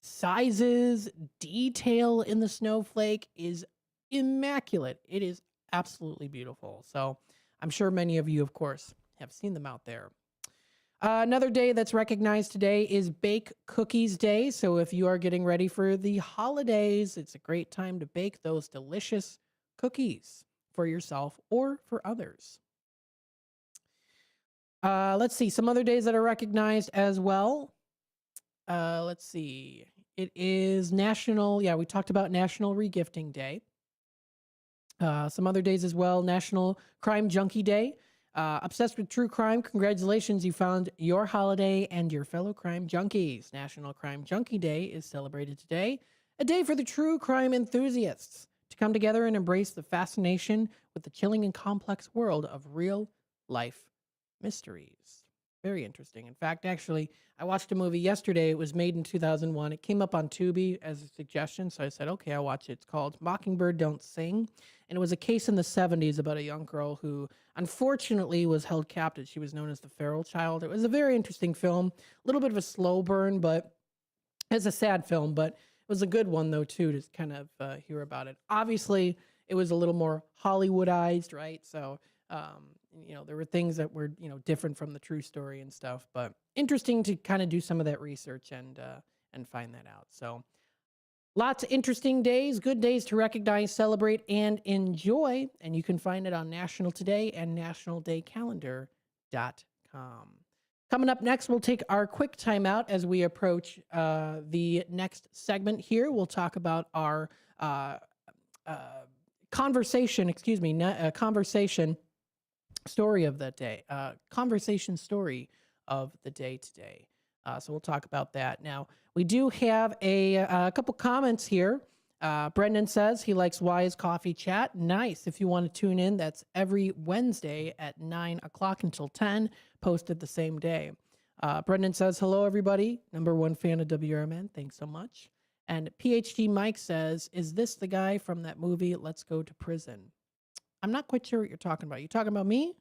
sizes, detail in the snowflake is immaculate. It is absolutely beautiful. So I'm sure many of you, of course, have seen them out there. Another day that's recognized today is Bake Cookies Day. So if you are getting ready for the holidays, it's a great time to bake those delicious cookies for yourself or for others. Let's see, some other days that are recognized as well. Let's see. It is we talked about National Regifting Day. Some other days as well. National Crime Junkie Day. Obsessed with true crime, congratulations, you found your holiday and your fellow crime junkies. National Crime Junkie Day is celebrated today, a day for the true crime enthusiasts to come together and embrace the fascination with the chilling and complex world of real-life mysteries. Very interesting. In fact, actually, I watched a movie yesterday. It was made in 2001. It came up on Tubi as a suggestion, so I said, okay, I'll watch it. It's called Mockingbird Don't Sing, and it was a case in the 70s about a young girl who, unfortunately, was held captive. She was known as the feral child. It was a very interesting film, a little bit of a slow burn, but it's a sad film, but it was a good one, though, too, to kind of hear about it. Obviously, it was a little more Hollywoodized, right? So, there were things that were, different from the true story and stuff, but interesting to kind of do some of that research and find that out. So Lots of interesting days, good days to recognize, celebrate, and enjoy. And you can find it on National Today and nationaldaycalendar.com. Coming up next, we'll take our quick timeout as we approach the next segment here. We'll talk about our conversation story of the day. Conversation story of the day today. So we'll talk about that. Now, we do have a couple comments here. Brendan says he likes Wise Coffee Chat. Nice. If you want to tune in, that's every Wednesday at 9 o'clock until 10, posted the same day. Brendan says, hello, everybody. Number one fan of WRMN. Thanks so much. And PhD Mike says, is this the guy from that movie, Let's Go to Prison? I'm not quite sure what you're talking about. You talking about me?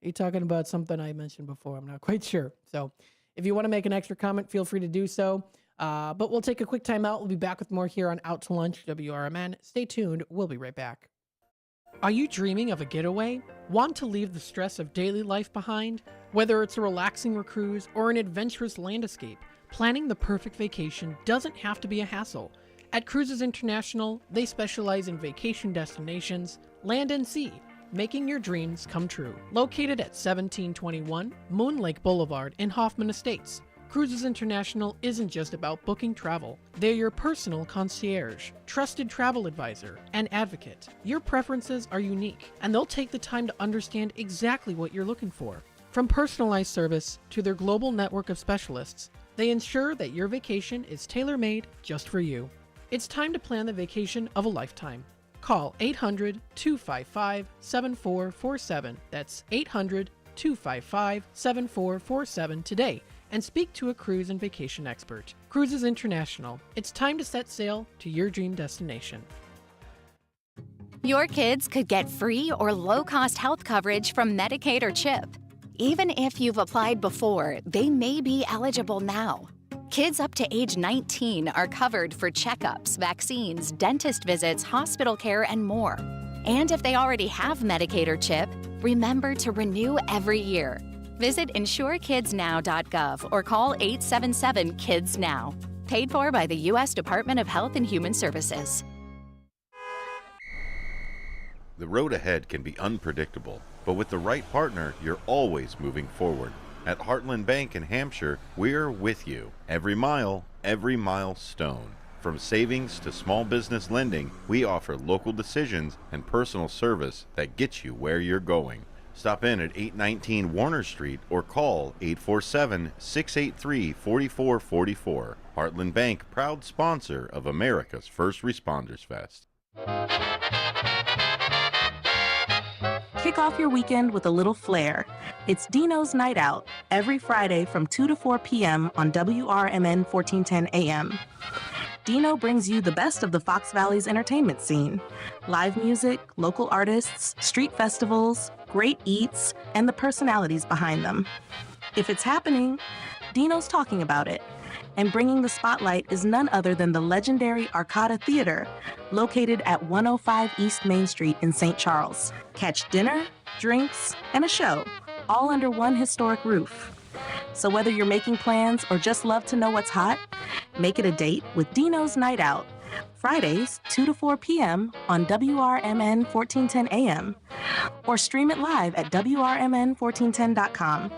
Are you talking about something I mentioned before? I'm not quite sure. So if you want to make an extra comment, feel free to do so. But we'll take a quick time out. We'll be back with more here on Out to Lunch, WRMN. Stay tuned. We'll be right back. Are you dreaming of a getaway? Want to leave the stress of daily life behind? Whether it's a relaxing cruise or an adventurous land escape, planning the perfect vacation doesn't have to be a hassle. At Cruises International, they specialize in vacation destinations, land and sea, making your dreams come true. Located at 1721 Moon Lake Boulevard in Hoffman Estates, Cruises International isn't just about booking travel. They're your personal concierge, trusted travel advisor, and advocate. Your preferences are unique, and they'll take the time to understand exactly what you're looking for. From personalized service to their global network of specialists, they ensure that your vacation is tailor-made just for you. It's time to plan the vacation of a lifetime. Call 800-255-7447. That's 800-255-7447 today and speak to a cruise and vacation expert. Cruises International. It's time to set sail to your dream destination. Your kids could get free or low-cost health coverage from Medicaid or CHIP. Even if you've applied before, they may be eligible now. Kids up to age 19 are covered for checkups, vaccines, dentist visits, hospital care, and more. And if they already have Medicaid or CHIP, remember to renew every year. Visit insurekidsnow.gov or call 877-KIDS-NOW. Paid for by the U.S. Department of Health and Human Services. The road ahead can be unpredictable, but with the right partner, you're always moving forward. At Heartland Bank in Hampshire, we're with you. Every milestone. From savings to small business lending, we offer local decisions and personal service that gets you where you're going. Stop in at 819 Warner Street or call 847-683-4444. Heartland Bank, proud sponsor of America's First Responders Fest. Kick off your weekend with a little flair. It's Dino's Night Out, every Friday from 2 to 4 p.m. on WRMN 1410 AM. Dino brings you the best of the Fox Valley's entertainment scene. Live music, local artists, street festivals, great eats, and the personalities behind them. If it's happening, Dino's talking about it. And bringing the spotlight is none other than the legendary Arcada Theater, located at 105 East Main Street in St. Charles. Catch dinner, drinks, and a show, all under one historic roof. So whether you're making plans or just love to know what's hot, make it a date with Dino's Night Out, Fridays, 2 to 4 p.m. on WRMN 1410 AM, or stream it live at WRMN1410.com.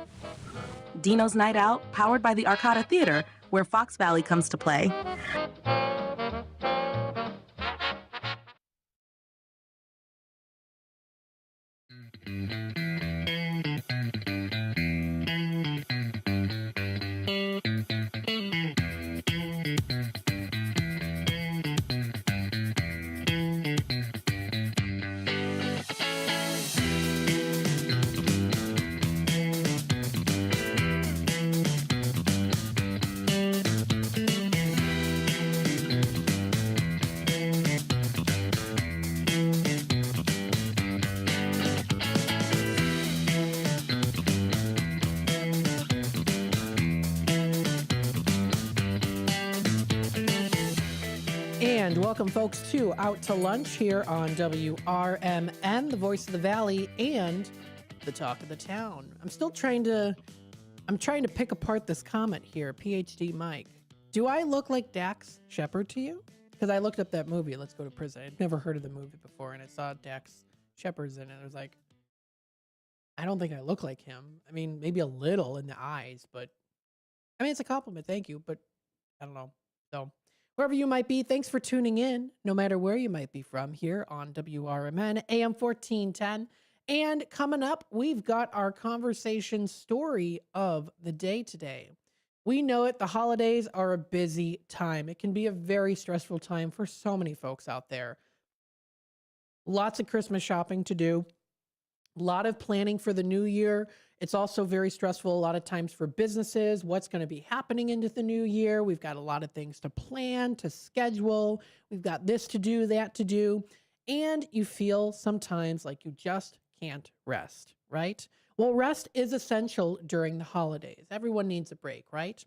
Dino's Night Out, powered by the Arcada Theater, where Fox Valley comes to play. And welcome, folks, to Out to Lunch here on WRMN, the voice of the Valley and the talk of the town. I'm trying to pick apart this comment here, PhD Mike. Do I look like Dax Shepard to you? because I looked up that movie, Let's Go to Prison. I'd never heard of the movie before, and I saw Dax Shepard's in it. I was like, I don't think I look like him. I mean, maybe a little in the eyes, but I mean, it's a compliment. Thank you. But I don't know. So wherever you might be, thanks for tuning in, no matter where you might be from here on WRMN AM 1410. And coming up, we've got our conversation story of the day today. We know it. The holidays are a busy time. It can be a very stressful time for so many folks out there. Lots of Christmas shopping to do. A lot of planning for the new year. It's also very stressful a lot of times for businesses. What's going to be happening into the new year? We've got a lot of things to plan, to schedule. We've got this to do, that to do. And you feel sometimes like you just can't rest, right? Well, rest is essential during the holidays. Everyone needs a break, right?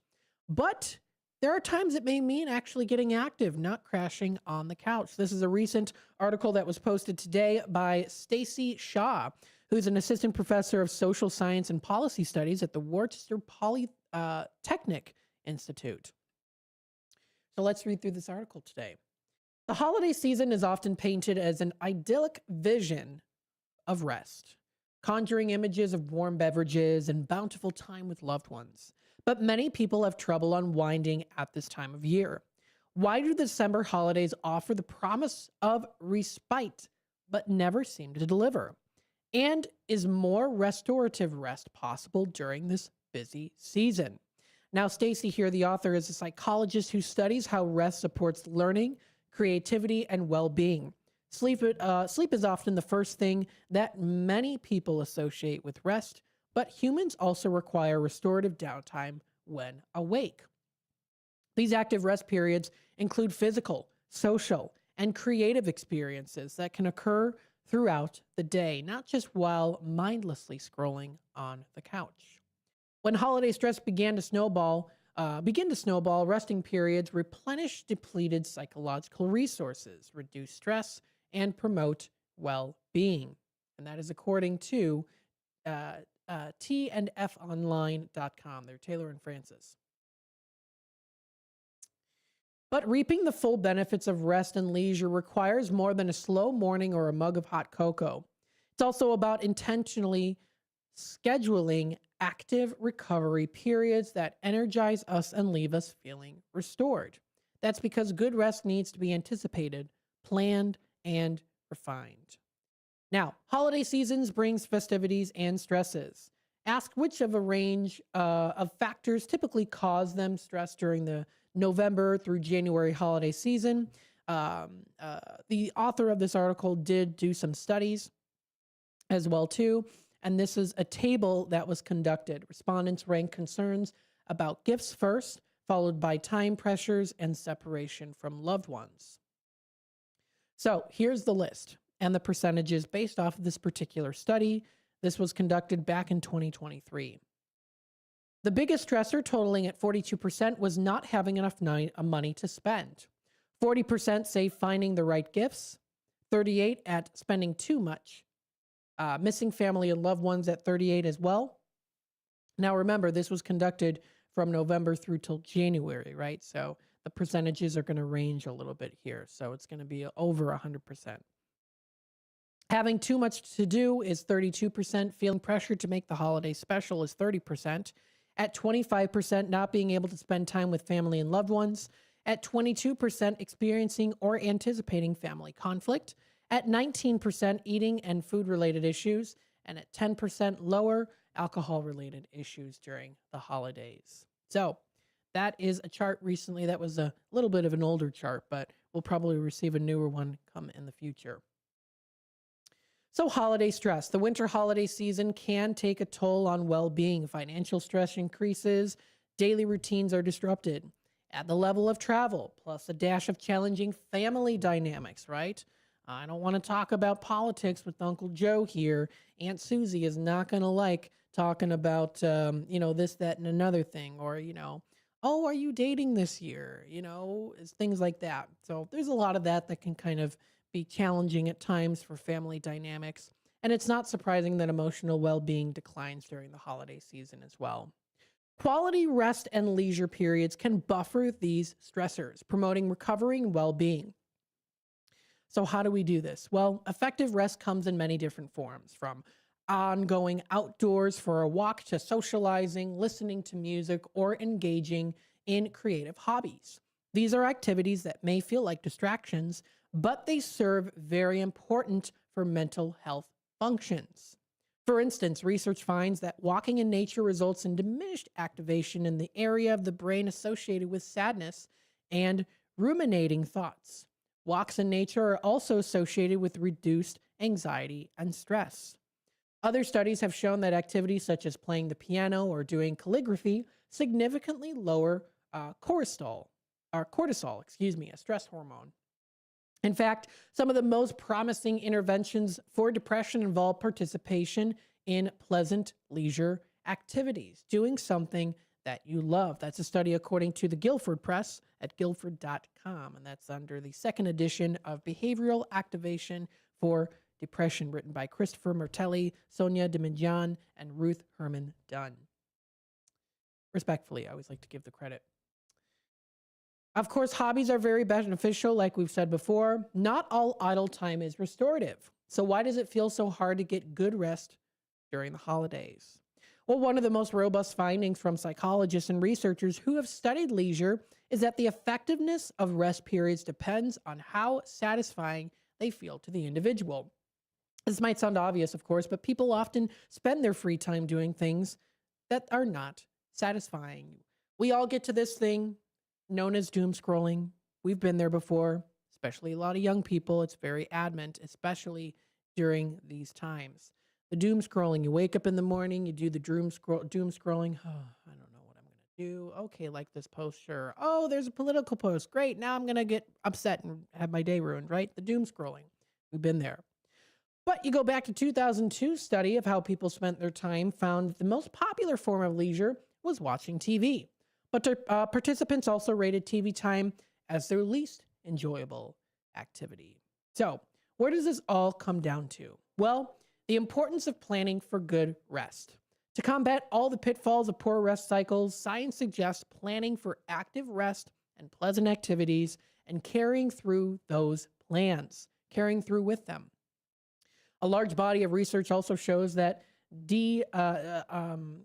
But there are times it may mean actually getting active, not crashing on the couch. This is a recent article that was posted today by Stacy Shaw, who's an assistant professor of social science and policy studies at the Worcester Polytechnic Institute. So let's read through this article today. The holiday season is often painted as an idyllic vision of rest, conjuring images of warm beverages and bountiful time with loved ones. But many people have trouble unwinding at this time of year. Why do the December holidays offer the promise of respite, but never seem to deliver? And is more restorative rest possible during this busy season? Now, Stacy here, the author, is a psychologist who studies how rest supports learning, creativity, and well-being. Sleep is often the first thing that many people associate with rest, but humans also require restorative downtime when awake. These active rest periods include physical, social, and creative experiences that can occur throughout the day, not just while mindlessly scrolling on the couch. When holiday stress begin to snowball, resting periods replenish depleted psychological resources, reduce stress, and promote well-being. And that is according to tandfonline.com. They're Taylor and Francis. But reaping the full benefits of rest and leisure requires more than a slow morning or a mug of hot cocoa. It's also about intentionally scheduling active recovery periods that energize us and leave us feeling restored. That's because good rest needs to be anticipated, planned, and refined. Now, holiday seasons brings festivities and stresses. Ask which of a range of factors typically cause them stress during the November through January holiday season. The author of this article did do some studies as well too, and this is a table that was conducted. Respondents ranked concerns about gifts first, followed by time pressures and separation from loved ones. So here's the list and the percentages based off of this particular study. This was conducted back in 2023. The biggest stressor, totaling at 42%, was not having enough money to spend. 40% say finding the right gifts. 38% at spending too much. Missing family and loved ones at 38% as well. Now remember, this was conducted from November through till January, right? So the percentages are going to range a little bit here. So it's going to be over 100%. Having too much to do is 32%. Feeling pressure to make the holiday special is 30%. At 25%, not being able to spend time with family and loved ones. At 22%, experiencing or anticipating family conflict. At 19%, eating and food-related issues. And at 10% lower, alcohol-related issues during the holidays. So that is a chart recently that was a little bit of an older chart, but we'll probably receive a newer one come in the future. So holiday stress. The winter holiday season can take a toll on well-being. Financial stress increases, daily routines are disrupted. At the level of travel, plus a dash of challenging family dynamics, right? I don't want to talk about politics with Uncle Joe here. Aunt Susie is not going to like talking about, this, that, and another thing. Or, oh, are you dating this year? Things like that. So there's a lot of that can kind of be challenging at times for family dynamics. And it's not surprising that emotional well-being declines during the holiday season as well. Quality rest and leisure periods can buffer these stressors, promoting recovery and well-being. So how do we do this? Well, effective rest comes in many different forms, from ongoing outdoors for a walk to socializing, listening to music, or engaging in creative hobbies. These are activities that may feel like distractions, but they serve very important for mental health functions. For instance, research finds that walking in nature results in diminished activation in the area of the brain associated with sadness and ruminating thoughts. Walks in nature are also associated with reduced anxiety and stress. Other studies have shown that activities such as playing the piano or doing calligraphy significantly lower cortisol, a stress hormone. In fact, some of the most promising interventions for depression involve participation in pleasant leisure activities, doing something that you love. That's a study according to the Guilford Press at guilford.com, and that's under the second edition of Behavioral Activation for Depression, written by Christopher Mertelli, Sonia Dimijan, and Ruth Herman Dunn. Respectfully, I always like to give the credit. Of course, hobbies are very beneficial, like we've said before. Not all idle time is restorative. So why does it feel so hard to get good rest during the holidays? Well, one of the most robust findings from psychologists and researchers who have studied leisure is that the effectiveness of rest periods depends on how satisfying they feel to the individual. This might sound obvious, of course, but people often spend their free time doing things that are not satisfying. We all get to this thing known as doom scrolling. We've been there before, especially a lot of young people. It's very adamant, especially during these times. The doom scrolling, you wake up in the morning, you do the doom scrolling. Oh, I don't know what I'm going to do. Okay, like this post, sure. Oh, there's a political post. Great. Now I'm going to get upset and have my day ruined, right? The doom scrolling. We've been there. But you go back to 2002 study of how people spent their time found the most popular form of leisure was watching TV. But participants also rated TV time as their least enjoyable activity. So where does this all come down to? Well, the importance of planning for good rest. To combat all the pitfalls of poor rest cycles, science suggests planning for active rest and pleasant activities and carrying through those plans, carrying through with them. A large body of research also shows that designing,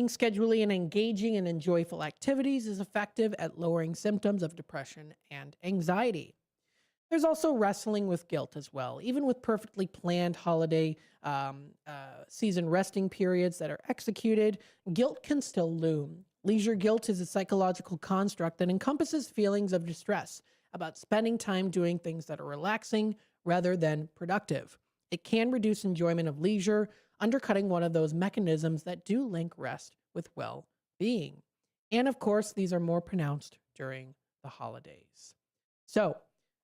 scheduling, and engaging in joyful activities is effective at lowering symptoms of depression and anxiety. There's also wrestling with guilt as well. Even with perfectly planned holiday season resting periods that are executed, guilt can still loom. Leisure guilt is a psychological construct that encompasses feelings of distress about spending time doing things that are relaxing rather than productive. It can reduce enjoyment of leisure, undercutting one of those mechanisms that do link rest with well-being. And of course, these are more pronounced during the holidays. So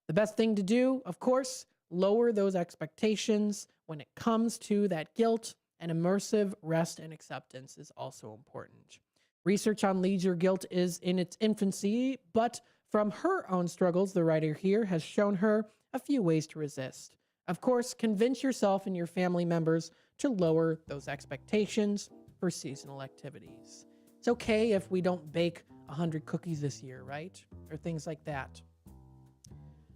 the best thing to do, of course, lower those expectations when it comes to that guilt, and immersive rest and acceptance is also important. Research on leisure guilt is in its infancy, but from her own struggles, the writer here has shown her a few ways to resist. Of course, convince yourself and your family members to lower those expectations for seasonal activities. It's okay if we don't bake 100 cookies this year, right? Or things like that.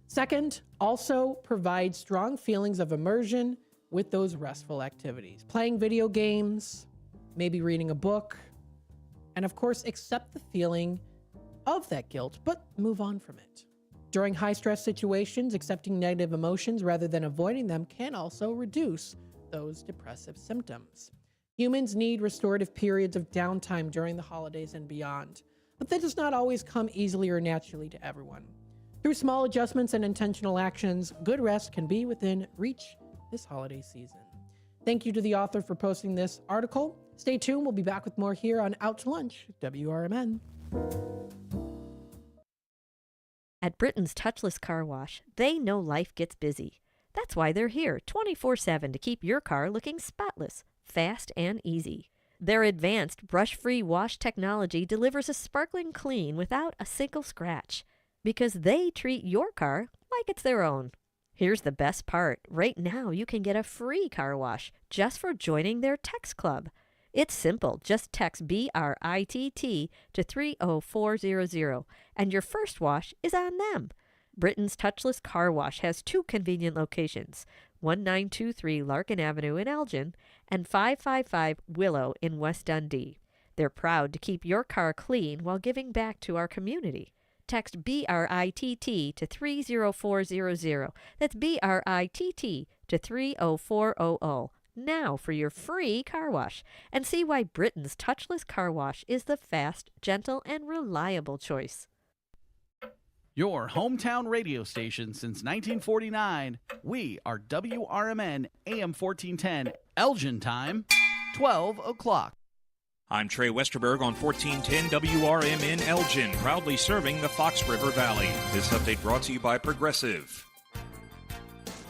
Second, also provide strong feelings of immersion with those restful activities. Playing video games, maybe reading a book, and of course, accept the feeling of that guilt, but move on from it. During high-stress situations, accepting negative emotions rather than avoiding them can also reduce those depressive symptoms. Humans need restorative periods of downtime during the holidays and beyond, but that does not always come easily or naturally to everyone. Through small adjustments and intentional actions, good rest can be within reach this holiday season. Thank you to the author for posting this article. Stay tuned. We'll be back with more here on Out to Lunch, WRMN. At Britain's Touchless Car Wash, they know life gets busy. That's why they're here 24/7 to keep your car looking spotless, fast, and easy. Their advanced brush-free wash technology delivers a sparkling clean without a single scratch, because they treat your car like it's their own. Here's the best part. Right now, you can get a free car wash just for joining their Text Club. It's simple. Just text BRITT to 30400, and your first wash is on them. Britain's Touchless Car Wash has 2 convenient locations, 1923 Larkin Avenue in Elgin and 555 Willow in West Dundee. They're proud to keep your car clean while giving back to our community. Text BRITT to 30400. That's BRITT to 30400. Now for your free car wash, and see why Britain's Touchless Car Wash is the fast, gentle, and reliable choice. Your hometown radio station since 1949. We are WRMN AM 1410, Elgin time, 12 o'clock. I'm Trey Westerberg on 1410 WRMN Elgin, proudly serving the Fox River Valley. This update brought to you by Progressive.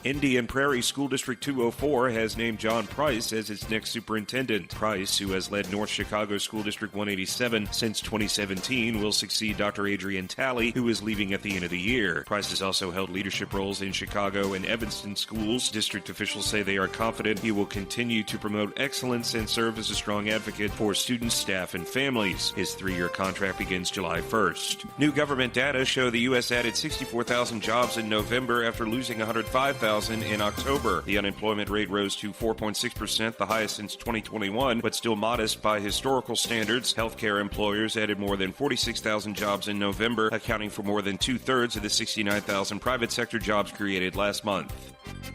Indian Prairie School District 204 has named John Price as its next superintendent. Price, who has led North Chicago School District 187 since 2017, will succeed Dr. Adrian Talley, who is leaving at the end of the year. Price has also held leadership roles in Chicago and Evanston schools. District officials say they are confident he will continue to promote excellence and serve as a strong advocate for students, staff, and families. His 3-year contract begins July 1st. New government data show the U.S. added 64,000 jobs in November after losing 105,000 in October. The unemployment rate rose to 4.6%, the highest since 2021, but still modest by historical standards. Healthcare employers added more than 46,000 jobs in November, accounting for more than 2/3 of the 69,000 private sector jobs created last month.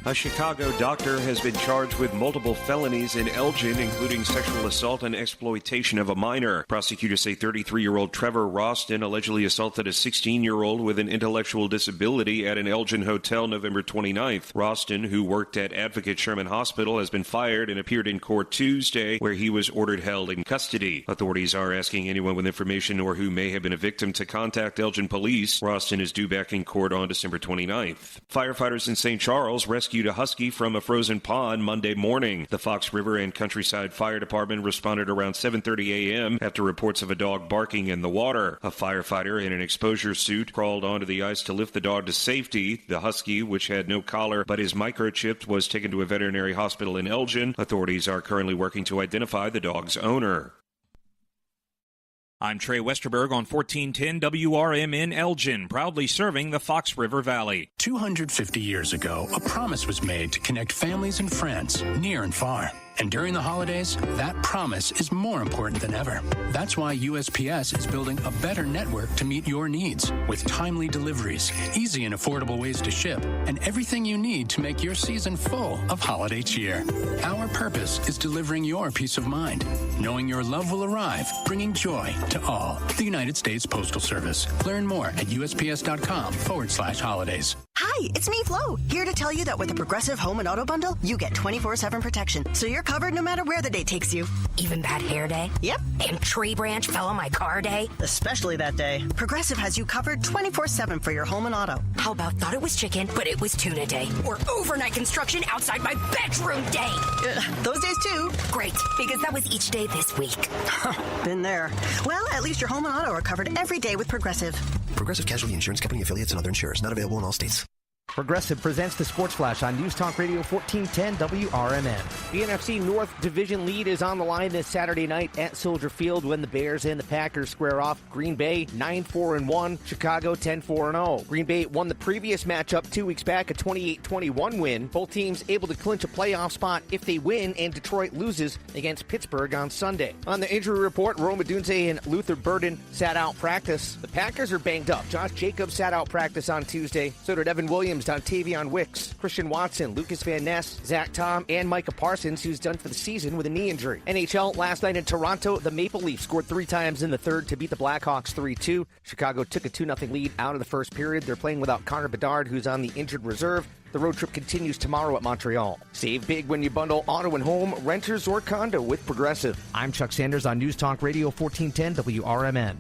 A Chicago doctor has been charged with multiple felonies in Elgin, including sexual assault and exploitation of a minor. Prosecutors say 33-year-old Trevor Roston allegedly assaulted a 16-year-old with an intellectual disability at an Elgin hotel November 29th. Roston, who worked at Advocate Sherman Hospital, has been fired and appeared in court Tuesday, where he was ordered held in custody. Authorities are asking anyone with information or who may have been a victim to contact Elgin police. Roston is due back in court on December 29th. Firefighters in St. Charles rescued a husky from a frozen pond Monday morning. The Fox River and Countryside Fire Department responded around 7:30 a.m. after reports of a dog barking in the water. A firefighter in an exposure suit crawled onto the ice to lift the dog to safety. The husky, which had no collar but is microchipped, was taken to a veterinary hospital in Elgin. Authorities are currently working to identify the dog's owner. I'm Trey Westerberg on 1410 WRMN Elgin, proudly serving the Fox River Valley. 250 years ago, a promise was made to connect families and friends near and far. And during the holidays, that promise is more important than ever. That's why USPS is building a better network to meet your needs with timely deliveries, easy and affordable ways to ship, and everything you need to make your season full of holiday cheer. Our purpose is delivering your peace of mind, knowing your love will arrive, bringing joy to all. The United States Postal Service. Learn more at USPS.com/holidays. Hi, it's me, Flo, here to tell you that with the Progressive Home and Auto Bundle, you get 24/7 protection, so you're covered no matter where the day takes you. Even bad hair day? Yep. And tree branch fell on my car day? Especially that day. Progressive has you covered 24/7 for your home and auto. How about thought it was chicken, but it was tuna day? Or overnight construction outside my bedroom day? Those days too. Great, because that was each day this week. Been there. Well, at least your home and auto are covered every day with Progressive. Progressive Casualty Insurance Company affiliates and other insurers. Not available in all states. Progressive presents the Sports Flash on News Talk Radio 1410 WRMN. The NFC North Division lead is on the line this Saturday night at Soldier Field when the Bears and the Packers square off. Green Bay 9-4-1, Chicago 10-4-0. Green Bay won the previous matchup 2 weeks back, a 28-21 win. Both teams able to clinch a playoff spot if they win, and Detroit loses against Pittsburgh on Sunday. On the injury report, Rome Odunze and Luther Burden sat out practice. The Packers are banged up. Josh Jacobs sat out practice on Tuesday. So did Evan Williams, Dontavion Wicks, Christian Watson, Lucas Van Ness, Zach Tom, and Micah Parsons, who's done for the season with a knee injury. NHL last night in Toronto, the Maple Leafs scored 3 times in the third to beat the Blackhawks 3-2. Chicago took a 2-0 lead out of the first period. They're playing without Connor Bedard, who's on the injured reserve. The road trip continues tomorrow at Montreal. Save big when you bundle auto and home, renters, or condo with Progressive. I'm Chuck Sanders on News Talk Radio 1410 WRMN.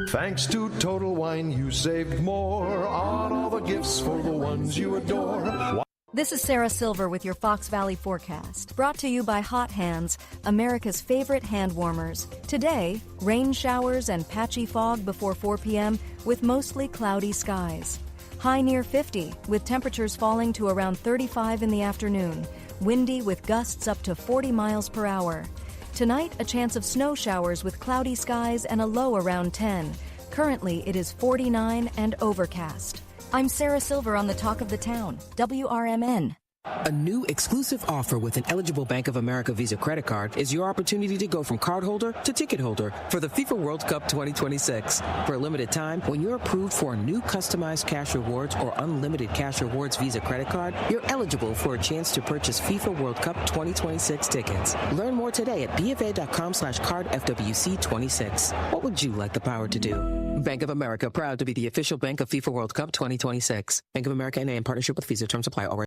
Thanks to Total Wine, you saved more on all the gifts for the ones you adore. This is Sarah Silver with your Fox Valley forecast, brought to you by Hot Hands, America's favorite hand warmers. Today, rain showers and patchy fog before 4 p.m. with mostly cloudy skies. High near 50, with temperatures falling to around 35 in the afternoon. Windy with gusts up to 40 miles per hour. Tonight, a chance of snow showers with cloudy skies and a low around 10. Currently, it is 49 and overcast. I'm Sarah Silver on the Talk of the Town, WRMN. A new exclusive offer with an eligible Bank of America Visa credit card is your opportunity to go from cardholder to ticket holder for the FIFA World Cup 2026. For a limited time, when you're approved for a new customized cash rewards or unlimited cash rewards Visa credit card, you're eligible for a chance to purchase FIFA World Cup 2026 tickets. Learn more today at bfa.com/cardfwc26. What would you like the power to do? Bank of America, proud to be the official bank of FIFA World Cup 2026. Bank of America NA in partnership with Visa. Terms apply. Already.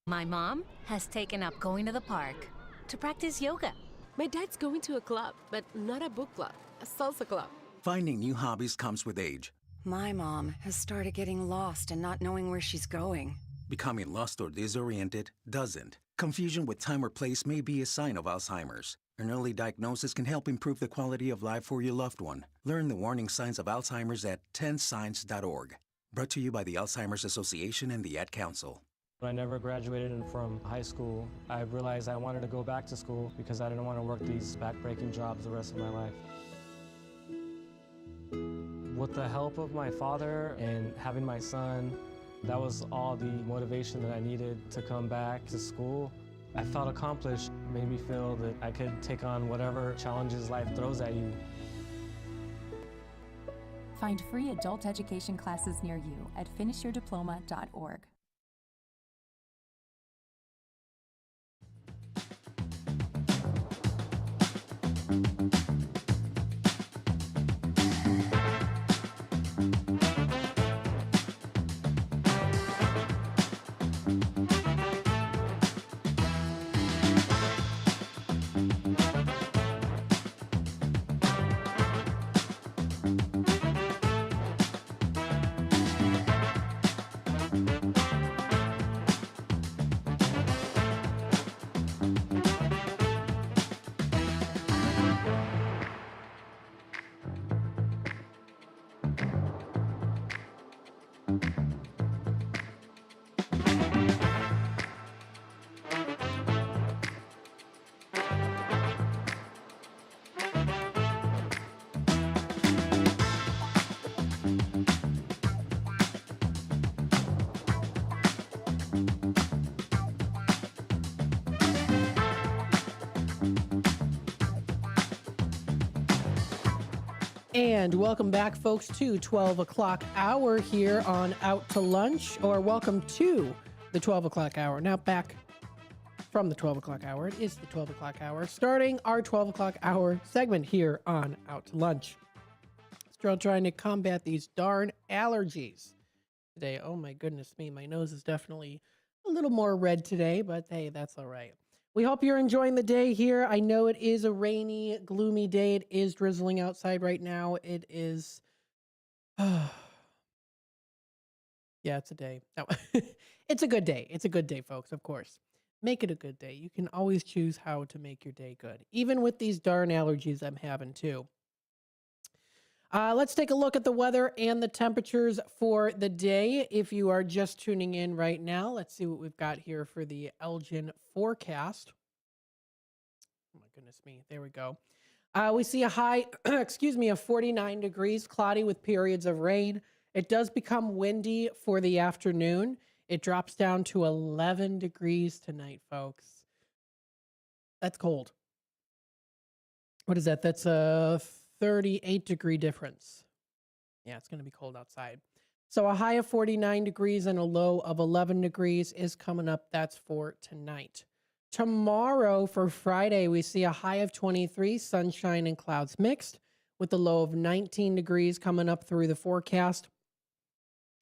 My mom has taken up going to the park to practice yoga. My dad's going to a club, but not a book club, a salsa club. Finding new hobbies comes with age. My mom has started getting lost and not knowing where she's going. Becoming lost or disoriented doesn't. Confusion with time or place may be a sign of Alzheimer's. An early diagnosis can help improve the quality of life for your loved one. Learn the warning signs of Alzheimer's at 10signs.org. Brought to you by the Alzheimer's Association and the Ad Council. When I never graduated from high school, I realized I wanted to go back to school because I didn't want to work these back-breaking jobs the rest of my life. With the help of my father and having my son, that was all the motivation that I needed to come back to school. I felt accomplished, made me feel that I could take on whatever challenges life throws at you. Find free adult education classes near you at finishyourdiploma.org. And welcome back, folks, to 12 o'clock hour here on Out to Lunch, or welcome to the 12 o'clock hour. Now back from the 12 o'clock hour. It is the 12 o'clock hour, starting our 12 o'clock hour segment here on Out to Lunch. Still trying to combat these darn allergies today. Oh my goodness me, my nose is definitely a little more red today, but hey, that's all right. We hope you're enjoying the day here. I know it is a rainy, gloomy day. It is drizzling outside right now. It is, yeah, it's a day. No, it's a good day. It's a good day, folks, of course. Make it a good day. You can always choose how to make your day good, even with these darn allergies I'm having too. Let's take a look at the weather and the temperatures for the day. If you are just tuning in right now, let's see what we've got here for the Elgin forecast. Oh my goodness me. There we go. We see a high, of 49 degrees, cloudy with periods of rain. It does become windy for the afternoon. It drops down to 11 degrees tonight, folks. That's cold. What is that? That's a 38-degree difference. Yeah, it's going to be cold outside. So a high of 49 degrees and a low of 11 degrees is coming up. That's for tonight. Tomorrow, for Friday, we see a high of 23, sunshine and clouds mixed, with a low of 19 degrees coming up through the forecast.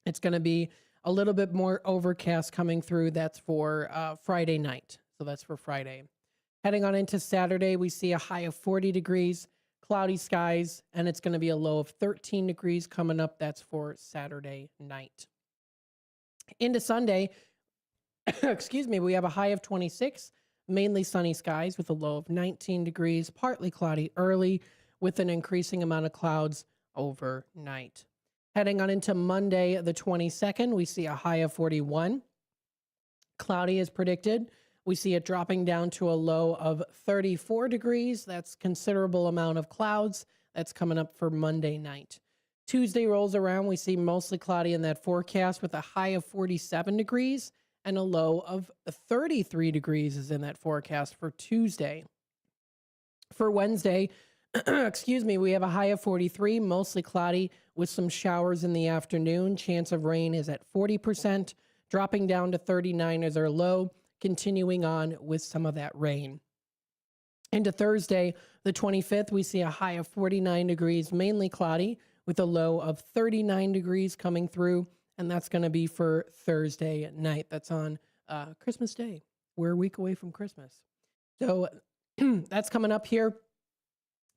It's going to be a little bit more overcast coming through. That's for Friday night. So that's for Friday. Heading on into Saturday, we see a high of 40 degrees, cloudy skies, and it's going to be a low of 13 degrees coming up. That's for Saturday night. Into Sunday, we have a high of 26, mainly sunny skies with a low of 19 degrees, partly cloudy early with an increasing amount of clouds overnight. Heading on into Monday, the 22nd, we see a high of 41. Cloudy is predicted. We see it dropping down to a low of 34 degrees. That's considerable amount of clouds. That's coming up for Monday night. Tuesday rolls around. We see mostly cloudy in that forecast with a high of 47 degrees and a low of 33 degrees is in that forecast for Tuesday. For Wednesday, we have a high of 43, mostly cloudy with some showers in the afternoon. Chance of rain is at 40%, dropping down to 39 as our low, continuing on with some of that rain. Into Thursday, the 25th, we see a high of 49 degrees, mainly cloudy, with a low of 39 degrees coming through, and that's going to be for Thursday night. That's on Christmas Day. We're a week away from Christmas. So that's coming up here.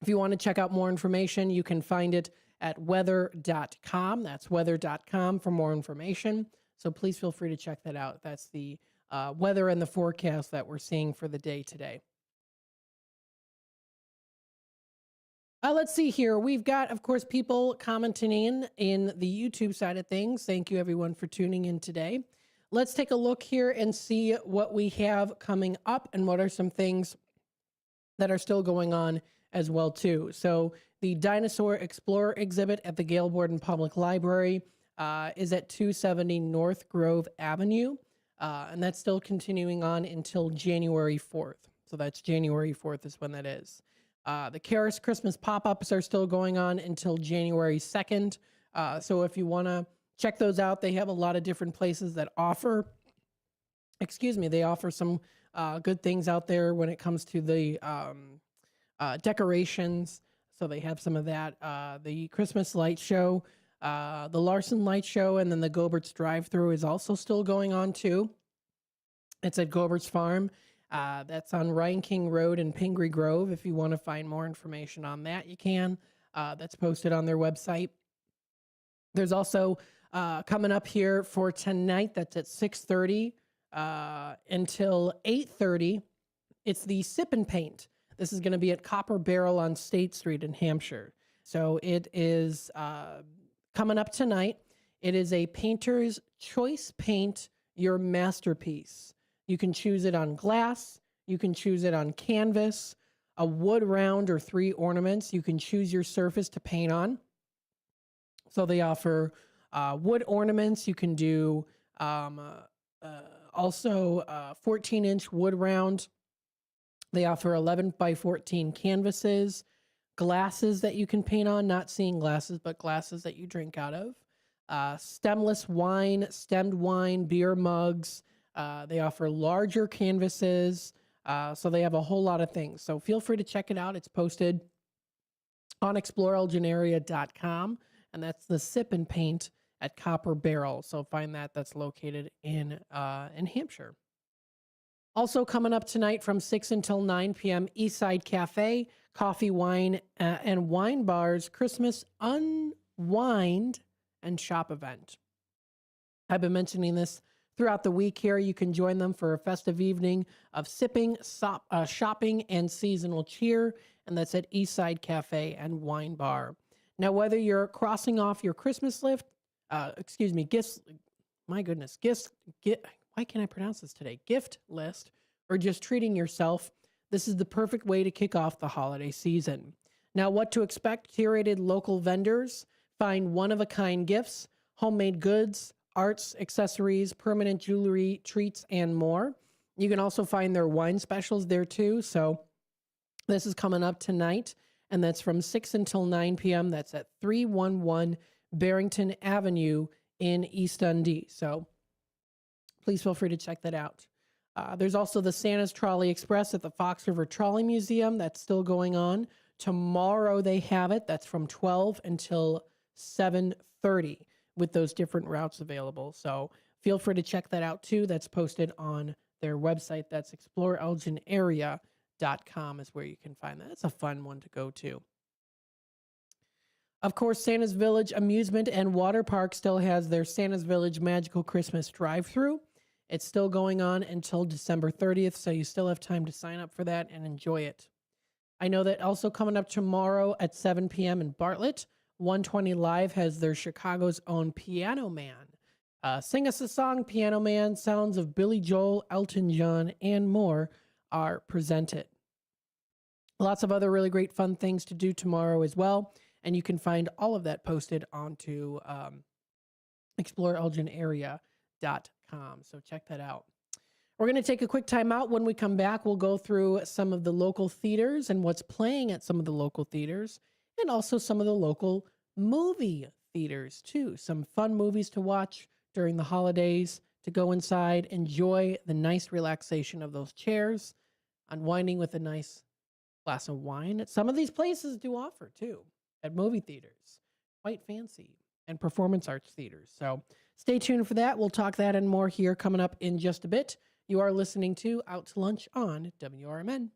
If you want to check out more information, you can find it at weather.com. That's weather.com for more information. So please feel free to check that out. That's the weather and the forecast that we're seeing for the day today. Let's see here. We've got, of course, people commenting in the YouTube side of things. Thank you, everyone, for tuning in today. Let's take a look here and see what we have coming up and what are some things that are still going on as well, too. So the Dinosaur Explorer exhibit at the Gail Borden Public Library is at 270 North Grove Avenue, and that's still continuing on until January 4th. So that's January 4th is when that is. The Karis Christmas pop-ups are still going on until January 2nd. So if you want to check those out, they have a lot of different places that offer, they offer some good things out there when it comes to the decorations. So they have some of that. The Christmas light show, the Larson light show, and then the Gobert's drive-thru is also still going on too. It's at Gobert's Farm. That's on Ryan King Road in Pingree Grove. If you want to find more information on that, you can. That's posted on their website. There's also coming up here for tonight, that's at 6:30 until 8:30. It's the Sip and Paint. This is going to be at Copper Barrel on State Street in Hampshire. So it is coming up tonight. It is a painter's choice paint, your masterpiece. You can choose it on glass. You can choose it on canvas, a wood round or 3 ornaments. You can choose your surface to paint on. So they offer wood ornaments. You can do also 14-inch wood round. They offer 11 by 14 canvases, glasses that you can paint on, not seeing glasses, but glasses that you drink out of. Stemless wine, stemmed wine, beer mugs. They offer larger canvases, so they have a whole lot of things. So feel free to check it out. It's posted on exploreelginarea.com, and that's the Sip and Paint at Copper Barrel. So find that. That's located in Hampshire. Also coming up tonight from 6 until 9 p.m., Eastside Cafe, Coffee, Wine, and Wine Bar's Christmas Unwind and Shop event. I've been mentioning this throughout the week here. You can join them for a festive evening of sipping, shopping, and seasonal cheer, and that's at Eastside Cafe and Wine Bar. Now, whether you're crossing off your Christmas list, gifts, why can't I pronounce this today? Gift list, or just treating yourself, this is the perfect way to kick off the holiday season. Now, what to expect? Curated local vendors, find one-of-a-kind gifts, homemade goods, arts, accessories, permanent jewelry, treats, and more. You can also find their wine specials there too. So this is coming up tonight, and that's from 6 until 9 p.m. That's at 311 Barrington Avenue in East Dundee. So please feel free to check that out. There's also the Santa's Trolley Express at the Fox River Trolley Museum. That's still going on. Tomorrow they have it. That's from 12 until 7:30 with those different routes available. So feel free to check that out too. That's posted on their website. That's exploreelginarea.com is where you can find that. It's a fun one to go to. Of course, Santa's Village Amusement and Water Park still has their Santa's Village Magical Christmas Drive-Thru. It's still going on until December 30th, so you still have time to sign up for that and enjoy it. I know that also coming up tomorrow at 7 p.m. in Bartlett, 120 Live has their Chicago's own Piano Man. Sing Us a Song, Piano Man, sounds of Billy Joel, Elton John, and more are presented. Lots of other really great fun things to do tomorrow as well. And you can find all of that posted onto exploreelginarea.com. So check that out. We're going to take a quick time out. When we come back, we'll go through some of the local theaters and what's playing at some of the local theaters, and also some of the local movie theaters too. Some fun movies to watch during the holidays, to go inside, enjoy the nice relaxation of those chairs, unwinding with a nice glass of wine. Some of these places do offer too at movie theaters. Quite fancy. And performance arts theaters. So stay tuned for that. We'll talk that and more here coming up in just a bit. You are listening to Out to Lunch on WRMN.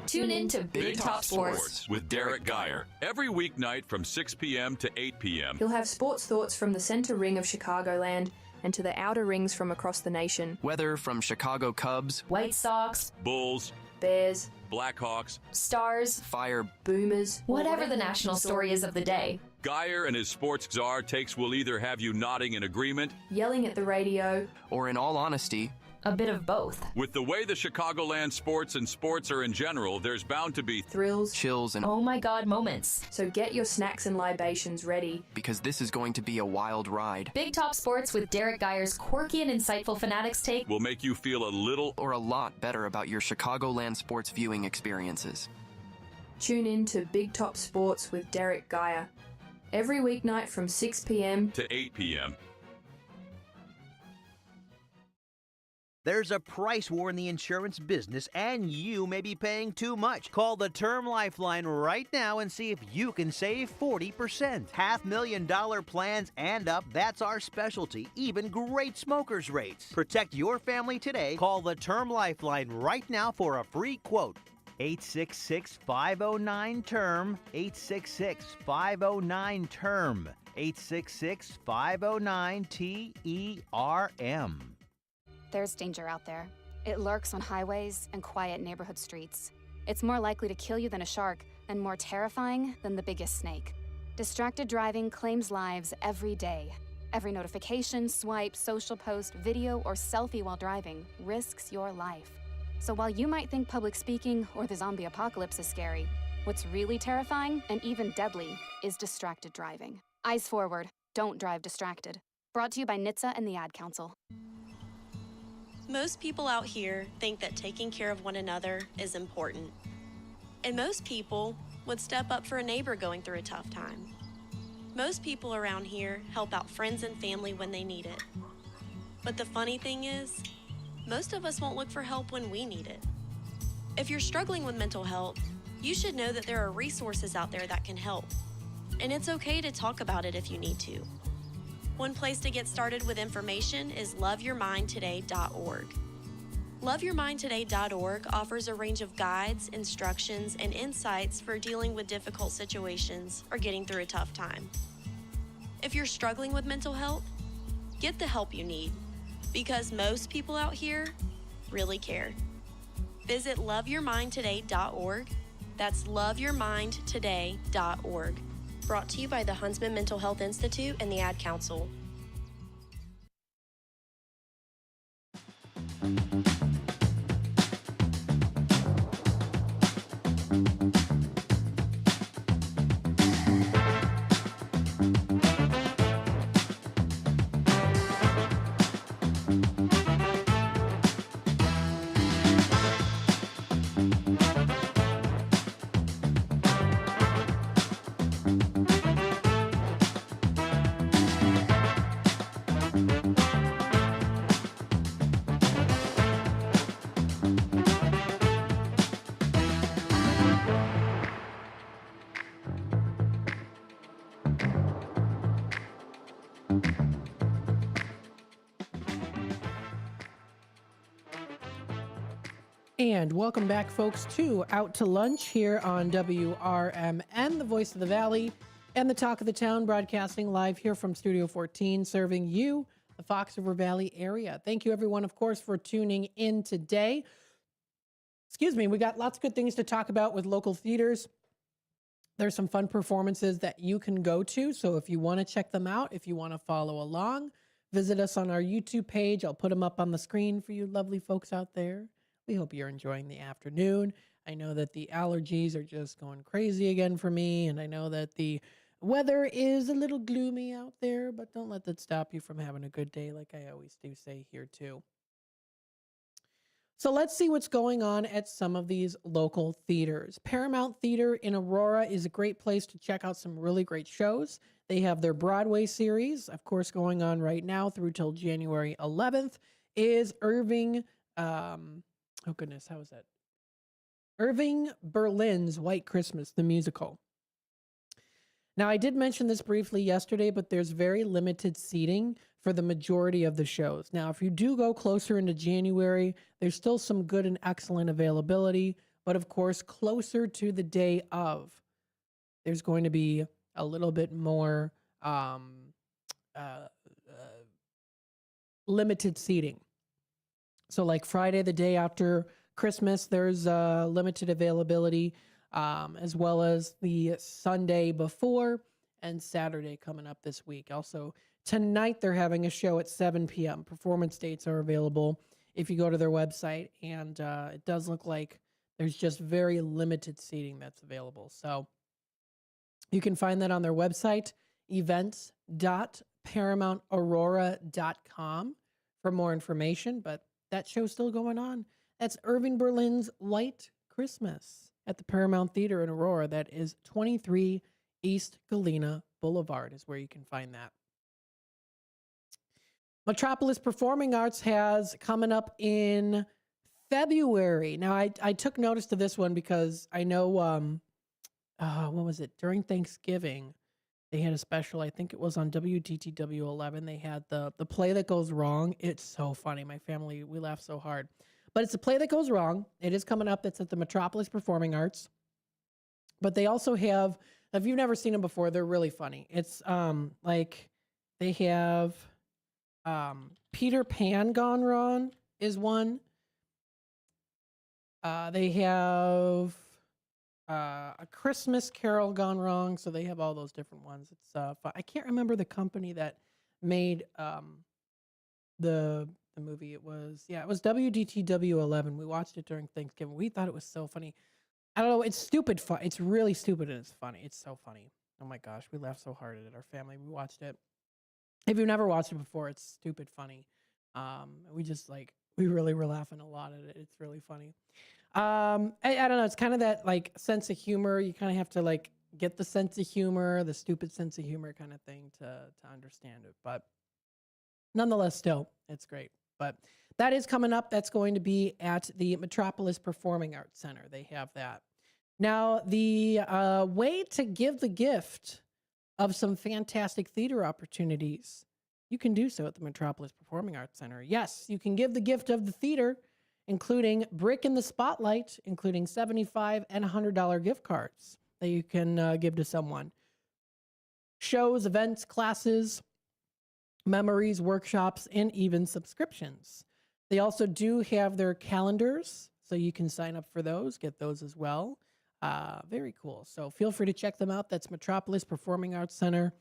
Tune in to Big Top Sports with Derek Geyer every weeknight from 6 p.m. to 8 p.m. He'll have sports thoughts from the center ring of Chicagoland and to the outer rings from across the nation. Weather from Chicago Cubs, White Sox, Bulls, Bears, Blackhawks, Stars, Fire, Boomers, whatever the national story is of the day. Geyer and his sports czar takes will either have you nodding in agreement, yelling at the radio, or in all honesty, a bit of both. With the way the Chicagoland sports and sports are in general, there's bound to be thrills, chills, and oh my God moments. So get your snacks and libations ready, because this is going to be a wild ride. Big Top Sports with Derek Geyer's quirky and insightful Fanatics take will make you feel a little or a lot better about your Chicagoland sports viewing experiences. Tune in to Big Top Sports with Derek Geyer every weeknight from 6 p.m. to 8 p.m. There's a price war in the insurance business, and you may be paying too much. Call the Term Lifeline right now and see if you can save 40%. $500,000 plans and up, that's our specialty. Even great smokers' rates. Protect your family today. Call the Term Lifeline right now for a free quote. 866-509-TERM. 866-509-TERM. 866-509-TERM. There's danger out there. It lurks on highways and quiet neighborhood streets. It's more likely to kill you than a shark, and more terrifying than the biggest snake. Distracted driving claims lives every day. Every notification, swipe, social post, video, or selfie while driving risks your life. So while you might think public speaking or the zombie apocalypse is scary, what's really terrifying and even deadly is distracted driving. Eyes forward, don't drive distracted. Brought to you by NHTSA and the Ad Council. Most people out here think that taking care of one another is important. And most people would step up for a neighbor going through a tough time. Most people around here help out friends and family when they need it. But the funny thing is, most of us won't look for help when we need it. If you're struggling with mental health, you should know that there are resources out there that can help. And it's okay to talk about it if you need to. One place to get started with information is loveyourmindtoday.org. Loveyourmindtoday.org offers a range of guides, instructions, and insights for dealing with difficult situations or getting through a tough time. If you're struggling with mental health, get the help you need, because most people out here really care. Visit loveyourmindtoday.org. That's loveyourmindtoday.org. Brought to you by the Huntsman Mental Health Institute and the Ad Council. And welcome back, folks, to Out to Lunch here on WRMN, the voice of the Valley, and the talk of the town, broadcasting live here from Studio 14, serving you, the Fox River Valley area. Thank you, everyone, of course, for tuning in today. excuse me, we got lots of good things to talk about with local theaters. There's some fun performances that you can go to. So if you want to check them out, if you want to follow along, visit us on our YouTube page. I'll put them up on the screen for you lovely folks out there. We hope you're enjoying the afternoon. I know that the allergies are just going crazy again for me, and I know that the weather is a little gloomy out there, but don't let that stop you from having a good day, like I always do say here too. So let's see what's going on at some of these local theaters. Paramount Theater in Aurora is a great place to check out some really great shows. They have their Broadway series, of course, going on right now through till January 11th, is Irving, oh goodness, how is that? Irving Berlin's White Christmas, the musical. Now, I did mention this briefly yesterday, but there's very limited seating for the majority of the shows. Now, if you do go closer into January, there's still some good and excellent availability, but of course, closer to the day of, there's going to be a little bit more limited seating. So like Friday, the day after Christmas, there's limited availability, as well as the Sunday before and Saturday coming up this week. Also, tonight they're having a show at 7 p.m. Performance dates are available if you go to their website, and it does look like there's just very limited seating that's available. So you can find that on their website, events.paramountaurora.com for more information, but that show's still going on. That's Irving Berlin's White Christmas at the Paramount Theater in Aurora. That is 23 East Galena Boulevard is where you can find that. Metropolis Performing Arts has coming up in February. Now, I took notice to this one because I know, what was it? During Thanksgiving, they had a special. I think it was on WTTW 11. They had the play that goes wrong. It's so funny. My family, we laugh so hard. But it's a play that goes wrong. It is coming up. It's at the Metropolis Performing Arts. But they also have, if you've never seen them before, they're really funny. It's like they have Peter Pan Gone Wrong is one. They have A Christmas Carol Gone Wrong. So they have all those different ones. It's fun. I can't remember the company that made the movie. It was WDTW 11. We watched it during Thanksgiving. We thought it was so funny. I don't know. It's stupid fun. It's really stupid and it's funny. It's so funny. Oh my gosh. We laughed so hard at it. Our family, we watched it. If you've never watched it before, it's stupid funny. We really were laughing a lot at it. It's really funny. I don't know. It's kind of that like sense of humor. You kind of have to like get the sense of humor, the stupid sense of humor kind of thing to understand it. But nonetheless, still, it's great. But that is coming up. That's going to be at the Metropolis Performing Arts Center. They have that. Now, the way to give the gift of some fantastic theater opportunities, you can do so at the Metropolis Performing Arts Center. Yes, you can give the gift of the theater, including Brick in the Spotlight, including $75 and $100 gift cards that you can give to someone. Shows, events, classes, memories, workshops, and even subscriptions. They also do have their calendars, so you can sign up for those, get those as well. Very cool. So feel free to check them out. That's Metropolis Performing Arts Center.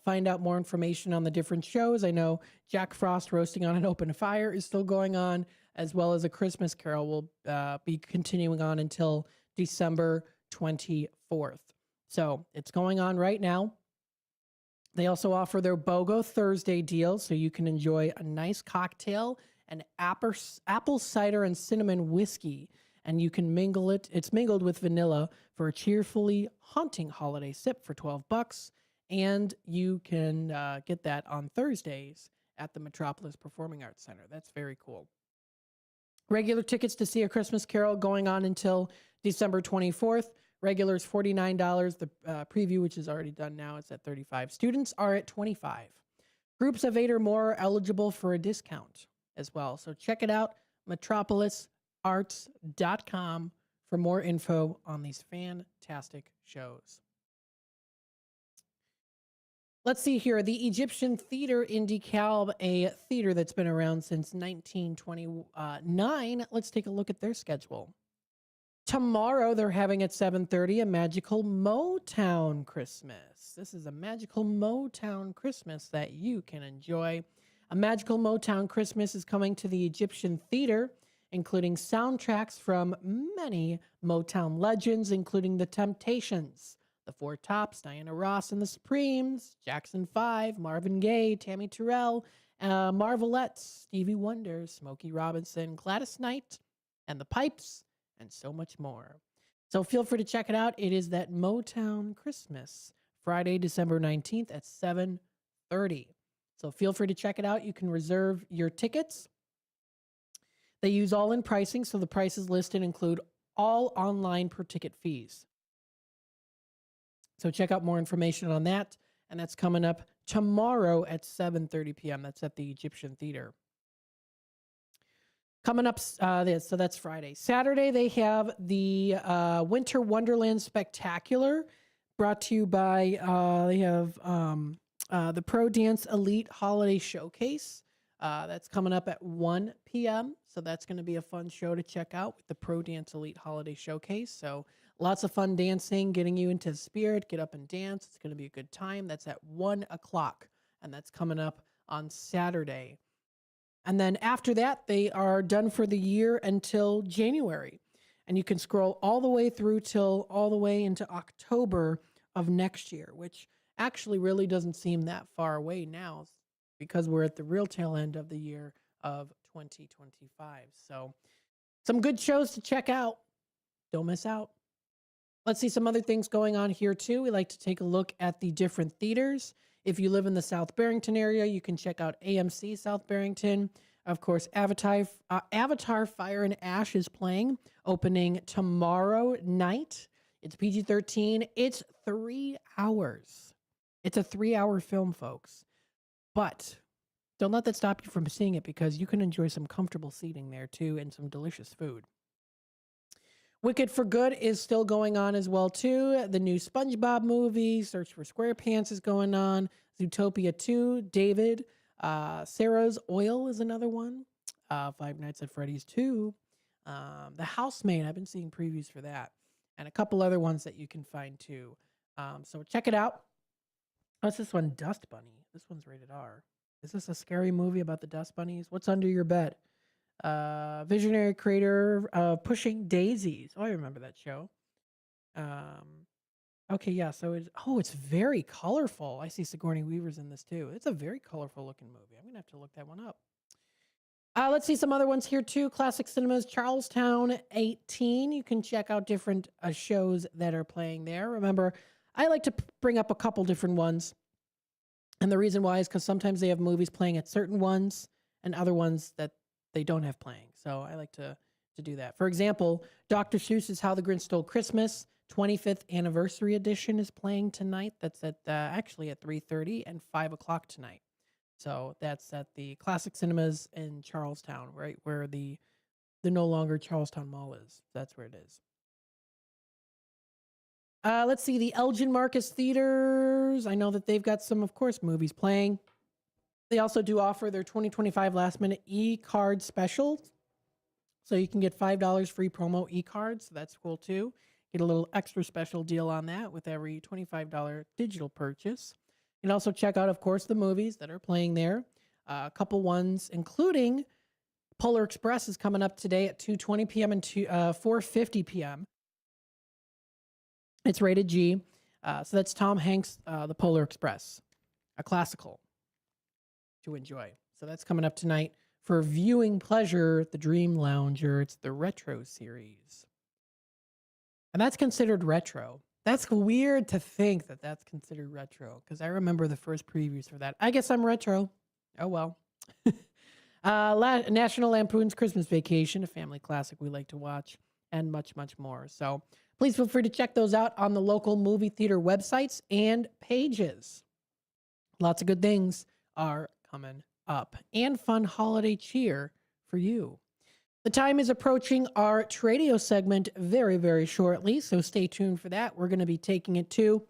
Find out more information on the different shows. I know Jack Frost Roasting on an Open Fire is still going on, as well as A Christmas Carol will be continuing on until December 24th. So it's going on right now. They also offer their BOGO Thursday deal, so you can enjoy a nice cocktail and apple cider and cinnamon whiskey, and you can mingle it. It's mingled with vanilla for a cheerfully haunting holiday sip for $12, and you can get that on Thursdays at the Metropolis Performing Arts Center. That's very cool. Regular tickets to see A Christmas Carol going on until December 24th. Regular is $49. The preview, which is already done now, is at $35. Students are at $25. Groups of 8 or more are eligible for a discount as well. So check it out, metropolisarts.com, for more info on these fantastic shows. Let's see here. The Egyptian Theater in DeKalb, a theater that's been around since 1929. Let's take a look at their schedule. Tomorrow they're having at 7:30 a magical Motown Christmas. This is a magical Motown Christmas that you can enjoy. A magical Motown Christmas is coming to the Egyptian Theater, including soundtracks from many Motown legends, including The Temptations, The Four Tops, Diana Ross and the Supremes, Jackson 5, Marvin Gaye, Tammy Terrell, Marvelettes, Stevie Wonder, Smokey Robinson, Gladys Knight, and the Pipes, and so much more. So feel free to check it out. It is that Motown Christmas, Friday, December 19th at 7:30. So feel free to check it out. You can reserve your tickets. They use all-in pricing, so the prices listed include all online per ticket fees. So check out more information on that, and that's coming up tomorrow at 7:30 p.m. That's at the Egyptian Theater. Coming up, so that's Friday. Saturday, they have the Winter Wonderland Spectacular, brought to you by, they have the Pro Dance Elite Holiday Showcase. That's coming up at 1 p.m., so that's going to be a fun show to check out with the Pro Dance Elite Holiday Showcase. So lots of fun dancing, getting you into the spirit, get up and dance. It's going to be a good time. That's at 1 o'clock, and that's coming up on Saturday. And then after that, they are done for the year until January. And you can scroll all the way through till all the way into October of next year, which actually really doesn't seem that far away now because we're at the real tail end of the year of 2025. So some good shows to check out. Don't miss out. Let's see some other things going on here too. We like to take a look at the different theaters. If you live in the South Barrington area, you can check out AMC South Barrington. Of course, Avatar Fire and Ash is playing, opening tomorrow night. It's PG-13. It's 3 hours. It's a 3-hour film, folks. But don't let that stop you from seeing it because you can enjoy some comfortable seating there too and some delicious food. Wicked for Good is still going on as well, too. The new SpongeBob movie, Search for SquarePants is going on. Zootopia 2, David. Sarah's Oil is another one. Five Nights at Freddy's 2. The Housemaid, I've been seeing previews for that. And a couple other ones that you can find, too. So check it out. What's this one? Dust Bunny. This one's rated R. Is this a scary movie about the Dust Bunnies? What's under your bed? Visionary creator of Pushing Daisies. Oh, I remember that show. Okay, yeah, so it's very colorful. I see Sigourney Weaver's in this too. It's a very colorful looking movie. I'm gonna have to look that one up. Let's see some other ones here too. Classic Cinemas, Charlestown 18. You can check out different shows that are playing there. Remember, I like to bring up a couple different ones. And the reason why is because sometimes they have movies playing at certain ones and other ones that they don't have playing. So I like to do that. For example, Dr. Seuss's How the Grinch Stole Christmas 25th Anniversary Edition is playing tonight. That's at actually at 3:30 and 5 o'clock tonight. So that's at the Classic Cinemas in Charlestown, right where the no longer Charlestown Mall is. That's where it is. Let's see, the Elgin Marcus Theaters. I know that they've got some, of course, movies playing. They also do offer their 2025 last-minute e-card specials. So you can get $5 free promo e-cards. So that's cool, too. Get a little extra special deal on that with every $25 digital purchase. You can also check out, of course, the movies that are playing there. A couple ones, including Polar Express is coming up today at 2:20 p.m. and 4:50 p.m. It's rated G. So that's Tom Hanks' The Polar Express, a classical to enjoy. So that's coming up tonight for viewing pleasure at the Dream Lounger. It's the Retro series. And that's considered retro. That's weird to think that that's considered retro because I remember the first previews for that. I guess I'm retro. Oh, well. National Lampoon's Christmas Vacation, a family classic we like to watch, and much, much more. So please feel free to check those out on the local movie theater websites and pages. Lots of good things are coming up and fun holiday cheer for you. The time is approaching our Tradio segment very, very shortly, so stay tuned for that. We're going to be taking it to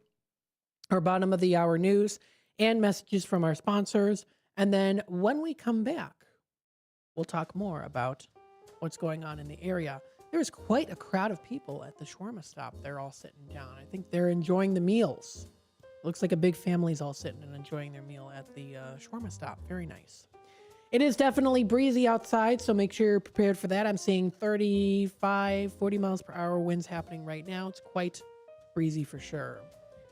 our bottom of the hour news and messages from our sponsors. And then when we come back, we'll talk more about what's going on in the area. There's quite a crowd of people at the shawarma stop. They're all sitting down. I think they're enjoying the meals. Looks like a big family's all sitting and enjoying their meal at the shawarma stop. Very nice. It is definitely breezy outside, so make sure you're prepared for that. I'm seeing 35, 40 miles per hour winds happening right now. It's quite breezy for sure.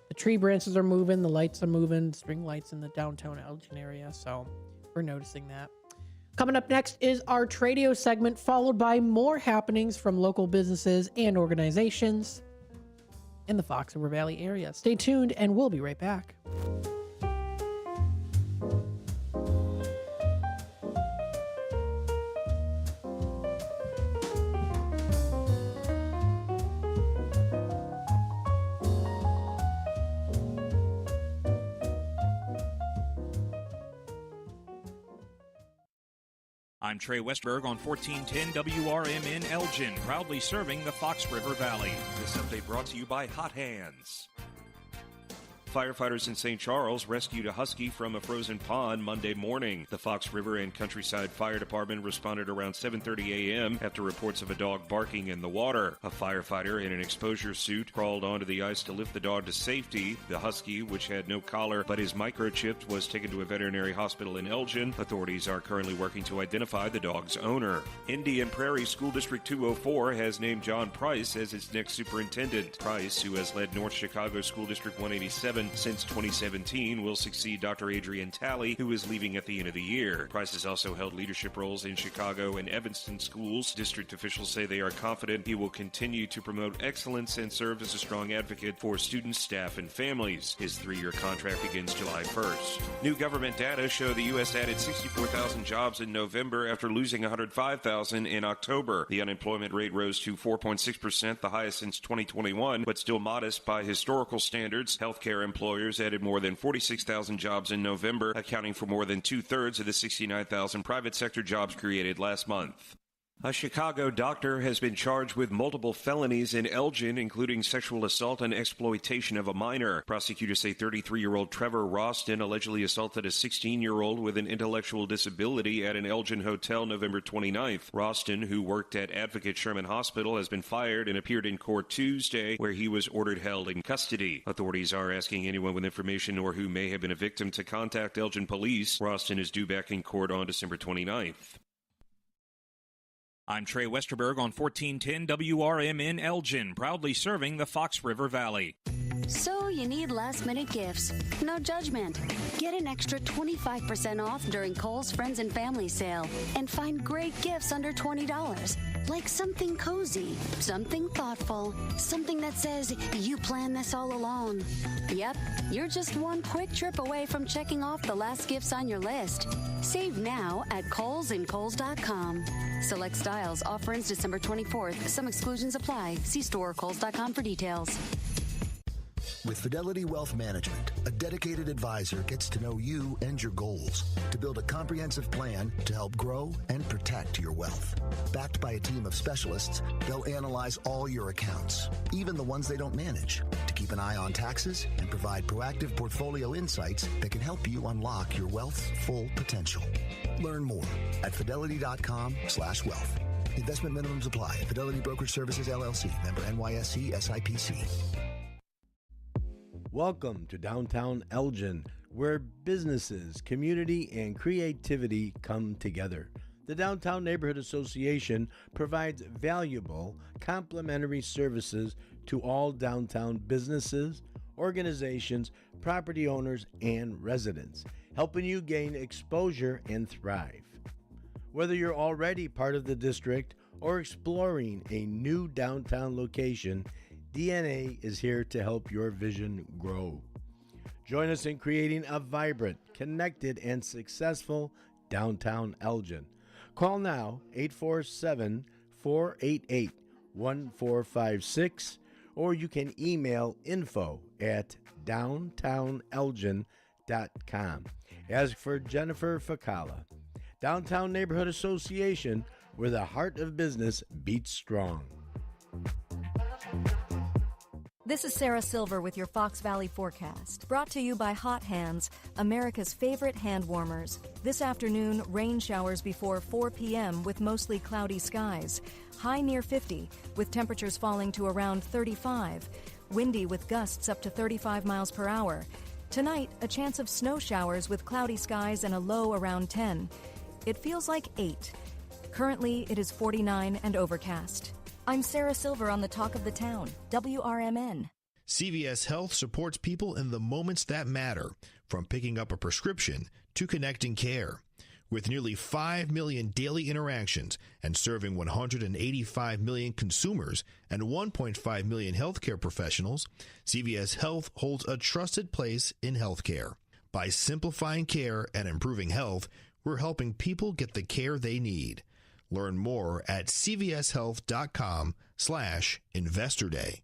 The tree branches are moving, the lights are moving, string lights in the downtown Elgin area, so we're noticing that. Coming up next is our Tradio segment, followed by more happenings from local businesses and organizations in the Fox River Valley area. Stay tuned, and we'll be right back. I'm Trey Westberg on 1410 WRMN Elgin, proudly serving the Fox River Valley. This update brought to you by Hot Hands. Firefighters in St. Charles rescued a husky from a frozen pond Monday morning. The Fox River and Countryside Fire Department responded around 7:30 a.m. after reports of a dog barking in the water. A firefighter in an exposure suit crawled onto the ice to lift the dog to safety. The husky, which had no collar but is microchipped, was taken to a veterinary hospital in Elgin. Authorities are currently working to identify the dog's owner. Indian Prairie School District 204 has named John Price as its next superintendent. Price, who has led North Chicago School District 187 since 2017, will succeed Dr. Adrian Talley, who is leaving at the end of the year. Price has also held leadership roles in Chicago and Evanston schools. District officials say they are confident he will continue to promote excellence and serve as a strong advocate for students, staff, and families. His 3-year contract begins July 1st. New government data show the U.S. added 64,000 jobs in November after losing 105,000 in October. The unemployment rate rose to 4.6%, the highest since 2021, but still modest by historical standards. Healthcare employers added more than 46,000 jobs in November, accounting for more than 2/3 of the 69,000 private sector jobs created last month. A Chicago doctor has been charged with multiple felonies in Elgin, including sexual assault and exploitation of a minor. Prosecutors say 33-year-old Trevor Roston allegedly assaulted a 16-year-old with an intellectual disability at an Elgin hotel November 29th. Roston, who worked at Advocate Sherman Hospital, has been fired and appeared in court Tuesday, where he was ordered held in custody. Authorities are asking anyone with information or who may have been a victim to contact Elgin police. Roston is due back in court on December 29th. I'm Trey Westerberg on 1410 WRMN Elgin, proudly serving the Fox River Valley. So you need last-minute gifts. No judgment. Get an extra 25% off during Kohl's Friends and Family Sale and find great gifts under $20. Like something cozy, something thoughtful, something that says you planned this all along. Yep, you're just one quick trip away from checking off the last gifts on your list. Save now at Kohl's and Kohl's.com. Select styles. Offer ends December 24th. Some exclusions apply. See store or Kohl's.com for details. With Fidelity Wealth Management, a dedicated advisor gets to know you and your goals to build a comprehensive plan to help grow and protect your wealth. Backed by a team of specialists, they'll analyze all your accounts, even the ones they don't manage, to keep an eye on taxes and provide proactive portfolio insights that can help you unlock your wealth's full potential. Learn more at fidelity.com/wealth. Investment minimums apply. Fidelity Brokerage Services, LLC. Member NYSE SIPC. Welcome to downtown Elgin, where businesses, community, and creativity come together. The Downtown Neighborhood Association provides valuable, complimentary services to all downtown businesses, organizations, property owners, and residents, helping you gain exposure and thrive. Whether you're already part of the district or exploring a new downtown location, DNA is here to help your vision grow. Join us in creating a vibrant, connected, and successful downtown Elgin. Call now 847-488-1456, or you can email info@downtownelgin.com. Ask for Jennifer Facala. Downtown Neighborhood Association, where the heart of business beats strong. This is Sarah Silver with your Fox Valley forecast. Brought to you by Hot Hands, America's favorite hand warmers. This afternoon, rain showers before 4 p.m. with mostly cloudy skies. High near 50, with temperatures falling to around 35. Windy with gusts up to 35 miles per hour. Tonight, a chance of snow showers with cloudy skies and a low around 10. It feels like 8. Currently, it is 49 and overcast. I'm Sarah Silver on the Talk of the Town, WRMN. CVS Health supports people in the moments that matter, from picking up a prescription to connecting care. With nearly 5 million daily interactions and serving 185 million consumers and 1.5 million healthcare professionals, CVS Health holds a trusted place in healthcare. By simplifying care and improving health, we're helping people get the care they need. Learn more at cvshealth.com/Investor Day.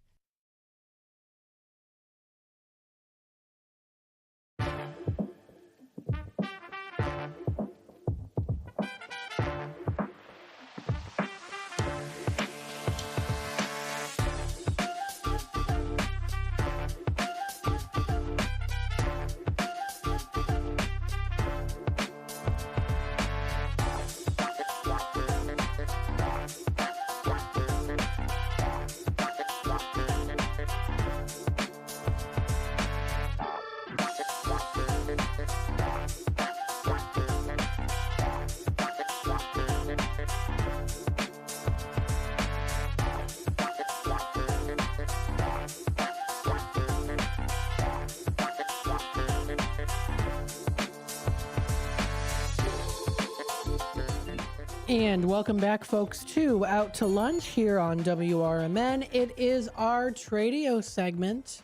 And welcome back, folks, to Out to Lunch here on WRMN. It is our Tradio segment.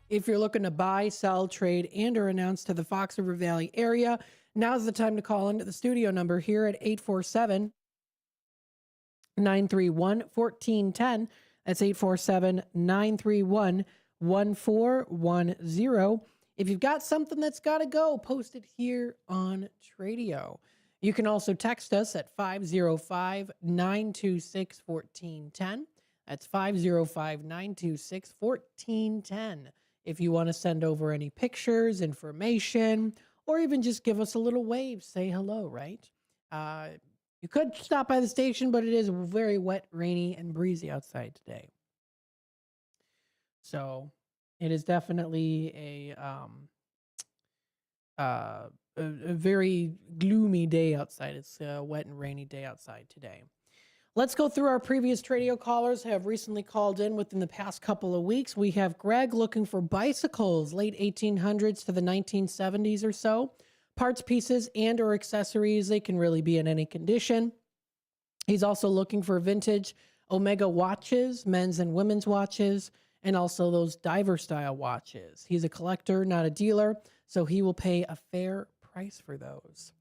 If you're looking to buy, sell, trade, and or announce to the Fox River Valley area, now's the time to call into the studio number here at 847-931-1410. That's 847-931-1410. If you've got something that's got to go, post it here on Tradio. You can also text us at 505-926-1410. That's 505-926-1410. If you want to send over any pictures, information, or even just give us a little wave, say hello, right? You could stop by the station, but it is very wet, rainy, and breezy outside today. So it is definitely a very gloomy day outside. It's a wet and rainy day outside today. Let's go through our previous Tradio callers who have recently called in within the past couple of weeks. We have Greg looking for bicycles, late 1800s to the 1970s or so. Parts, pieces, and or accessories. They can really be in any condition. He's also looking for vintage Omega watches, men's and women's watches, and also those diver style watches. He's a collector, not a dealer, so he will pay a fair price for those.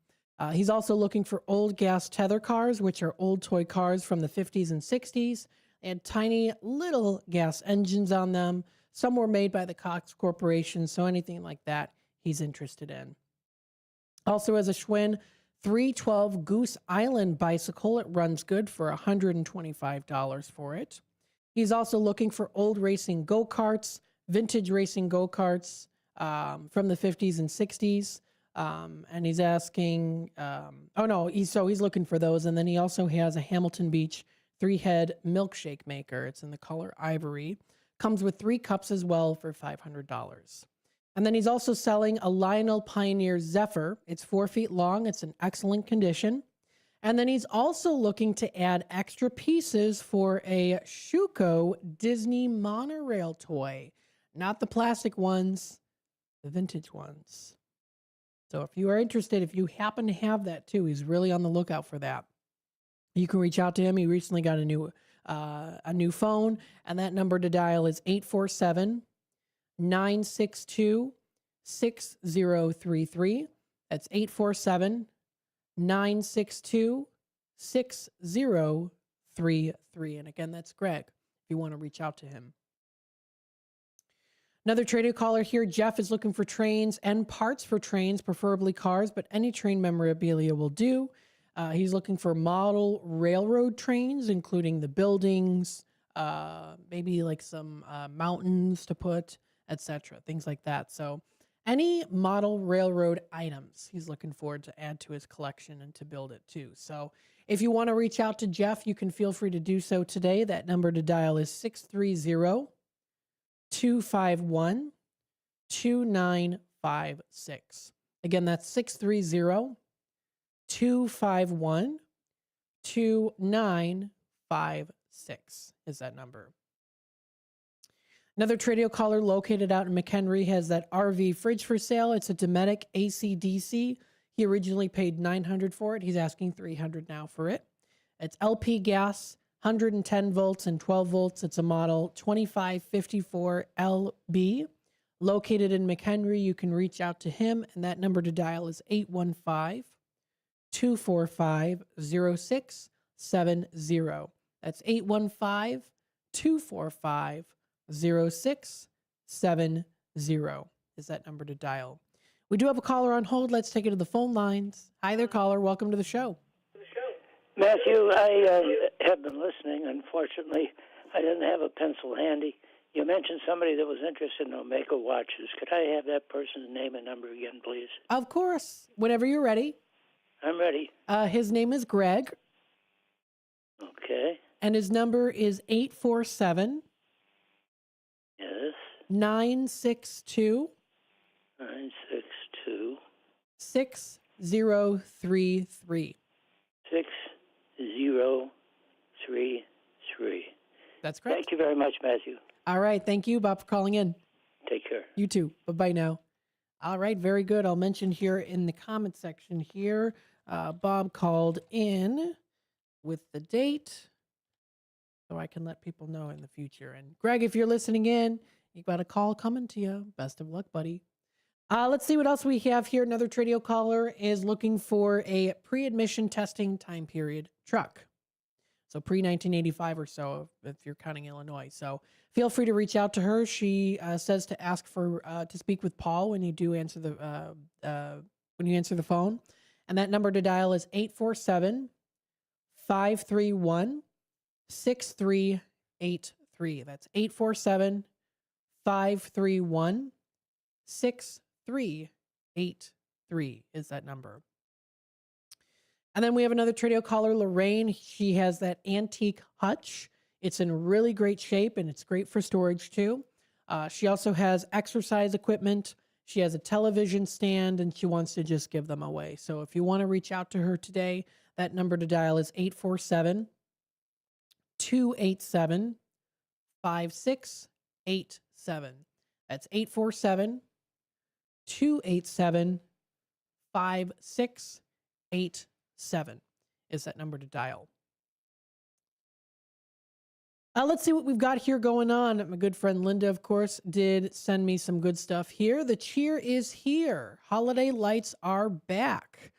He's also looking for old gas tether cars, which are old toy cars from the 50s and 60s. They had tiny little gas engines on them. Some were made by the Cox Corporation, so anything like that he's interested in. Also has a Schwinn 312 Goose Island bicycle. It runs good for $125 for it. He's also looking for old racing go-karts, vintage racing go-karts from the 50s and 60s. And he's asking, he's looking for those. And then he also has a Hamilton Beach 3-head milkshake maker. It's in the color ivory. Comes with 3 cups as well for $500. And then he's also selling a Lionel Pioneer Zephyr. It's 4 feet long. It's in excellent condition. And then he's also looking to add extra pieces for a Schuco Disney monorail toy. Not the plastic ones, the vintage ones. So if you are interested, if you happen to have that too, he's really on the lookout for that. You can reach out to him. He recently got a new phone, and that number to dial is 847-962-6033. That's 847-962-6033. And again, that's Greg, if you want to reach out to him. Another Tradio caller here. Jeff is looking for trains and parts for trains, preferably cars, but any train memorabilia will do. He's looking for model railroad trains, including the buildings, maybe like some mountains to put, etc. Things like that. So any model railroad items he's looking forward to add to his collection and to build it too. So if you want to reach out to Jeff, you can feel free to do so today. That number to dial is 630-251-2956. Again, that's 630-251-2956 is that number. Another Tradio caller located out in McHenry has that RV fridge for sale. It's a Dometic AC/DC. He originally paid $900 for it. He's asking $300 now for it. It's LP gas, 110 volts and 12 volts. It's a model 2554LB. Located in McHenry, you can reach out to him, and that number to dial is 815-245-0670. That's 815-245-0670 is that number to dial. We do have a caller on hold. Let's take it to the phone lines. Hi there, caller. Welcome to the show. Matthew, I have been listening. Unfortunately, I didn't have a pencil handy. You mentioned somebody that was interested in Omega watches. Could I have that person's name and number again, please? Of course. Whenever you're ready. I'm ready. His name is Greg. Okay. And his number is 847 Yes. 962 962 6033. 6033. That's correct. Thank you very much, Matthew. All right. Thank you, Bob, for calling in. Take care. You too. Bye-bye now. All right. Very good. I'll mention here in the comment section here, Bob called in with the date so I can let people know in the future. And Greg, if you're listening in, you got a call coming to you. Best of luck, buddy. Let's see what else we have here. Another Tradio caller is looking for a pre-admission testing time period truck. So pre-1985 or so, if you're counting Illinois. So feel free to reach out to her. She says to ask for to speak with Paul when you do answer the phone, and that number to dial is 847-531-6383. That's 847-531-6383 is that number. And then we have another Tradio caller, Lorraine. She has that antique hutch. It's in really great shape, and it's great for storage, too. She also has exercise equipment. She has a television stand, and she wants to just give them away. So if you want to reach out to her today, that number to dial is 847-287-5687. That's 847-287-5687 is that number to dial. Let's see what we've got here going on. My good friend Linda, of course, did send me some good stuff here. The cheer is here. Holiday lights are back.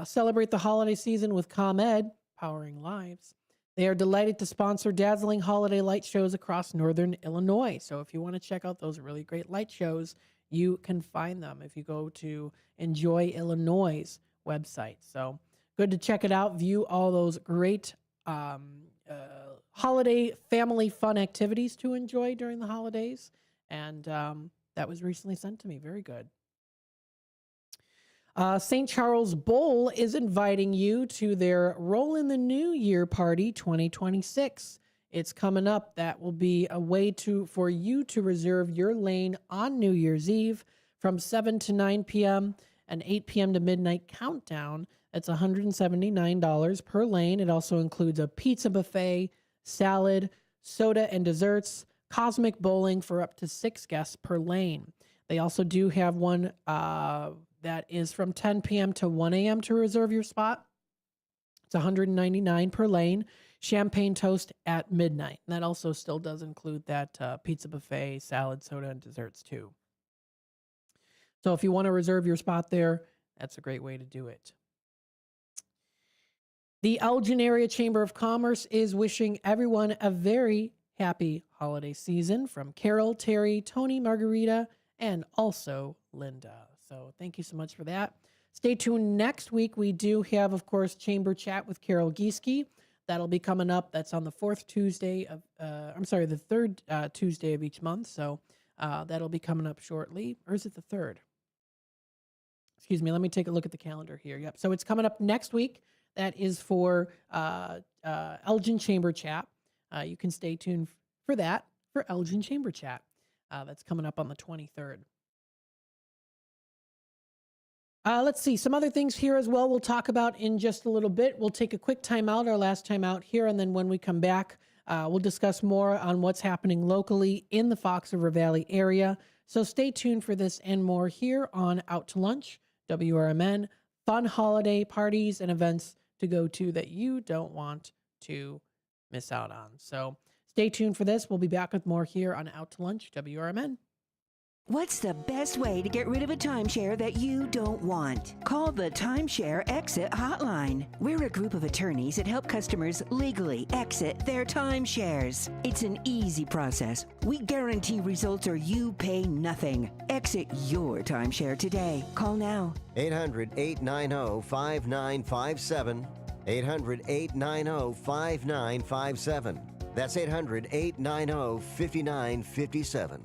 Celebrate the holiday season with ComEd, powering lives. They are delighted to sponsor dazzling holiday light shows across northern Illinois. So if you want to check out those really great light shows, you can find them if you go to Enjoy Illinois' website. So good to check it out, view all those great holiday family fun activities to enjoy during the holidays. And that was recently sent to me. Very good. St. Charles Bowl is inviting you to their Roll in the New Year Party 2026. It's coming up. That will be a way for you to reserve your lane on New Year's Eve from 7 to 9 p.m. and 8 p.m. to midnight countdown. That's $179 per lane. It also includes a pizza buffet, salad, soda, and desserts, cosmic bowling for up to 6 guests per lane. They also do have one that is from 10 p.m. to 1 a.m. to reserve your spot. It's $199 per lane. Champagne toast at midnight. And that also still does include that pizza buffet, salad, soda, and desserts too. So if you want to reserve your spot there, that's a great way to do it. The Elgin Area Chamber of Commerce is wishing everyone a very happy holiday season from Carol, Terry, Tony, Margarita, and also Linda. So thank you so much for that. Stay tuned next week. We do have, of course, Chamber Chat with Carol Gieske. That'll be coming up. That's on the third Tuesday of each month. So that'll be coming up shortly. Or is it the third? Excuse me. Let me take a look at the calendar here. Yep. So it's coming up next week. That is for Elgin Chamber Chat. You can stay tuned for that, for Elgin Chamber Chat. That's coming up on the 23rd. Let's see, some other things here as well we'll talk about in just a little bit. We'll take a quick time out, our last time out here, and then when we come back, we'll discuss more on what's happening locally in the Fox River Valley area. So stay tuned for this and more here on Out to Lunch, WRMN, fun holiday parties and events to go to that you don't want to miss out on. So stay tuned for this. We'll be back with more here on Out to Lunch, WRMN. What's the best way to get rid of a timeshare that you don't want? Call the Timeshare Exit Hotline. We're a group of attorneys that help customers legally exit their timeshares. It's an easy process. We guarantee results or you pay nothing. Exit your timeshare today. Call now. 800-890-5957. 800-890-5957. That's 800-890-5957.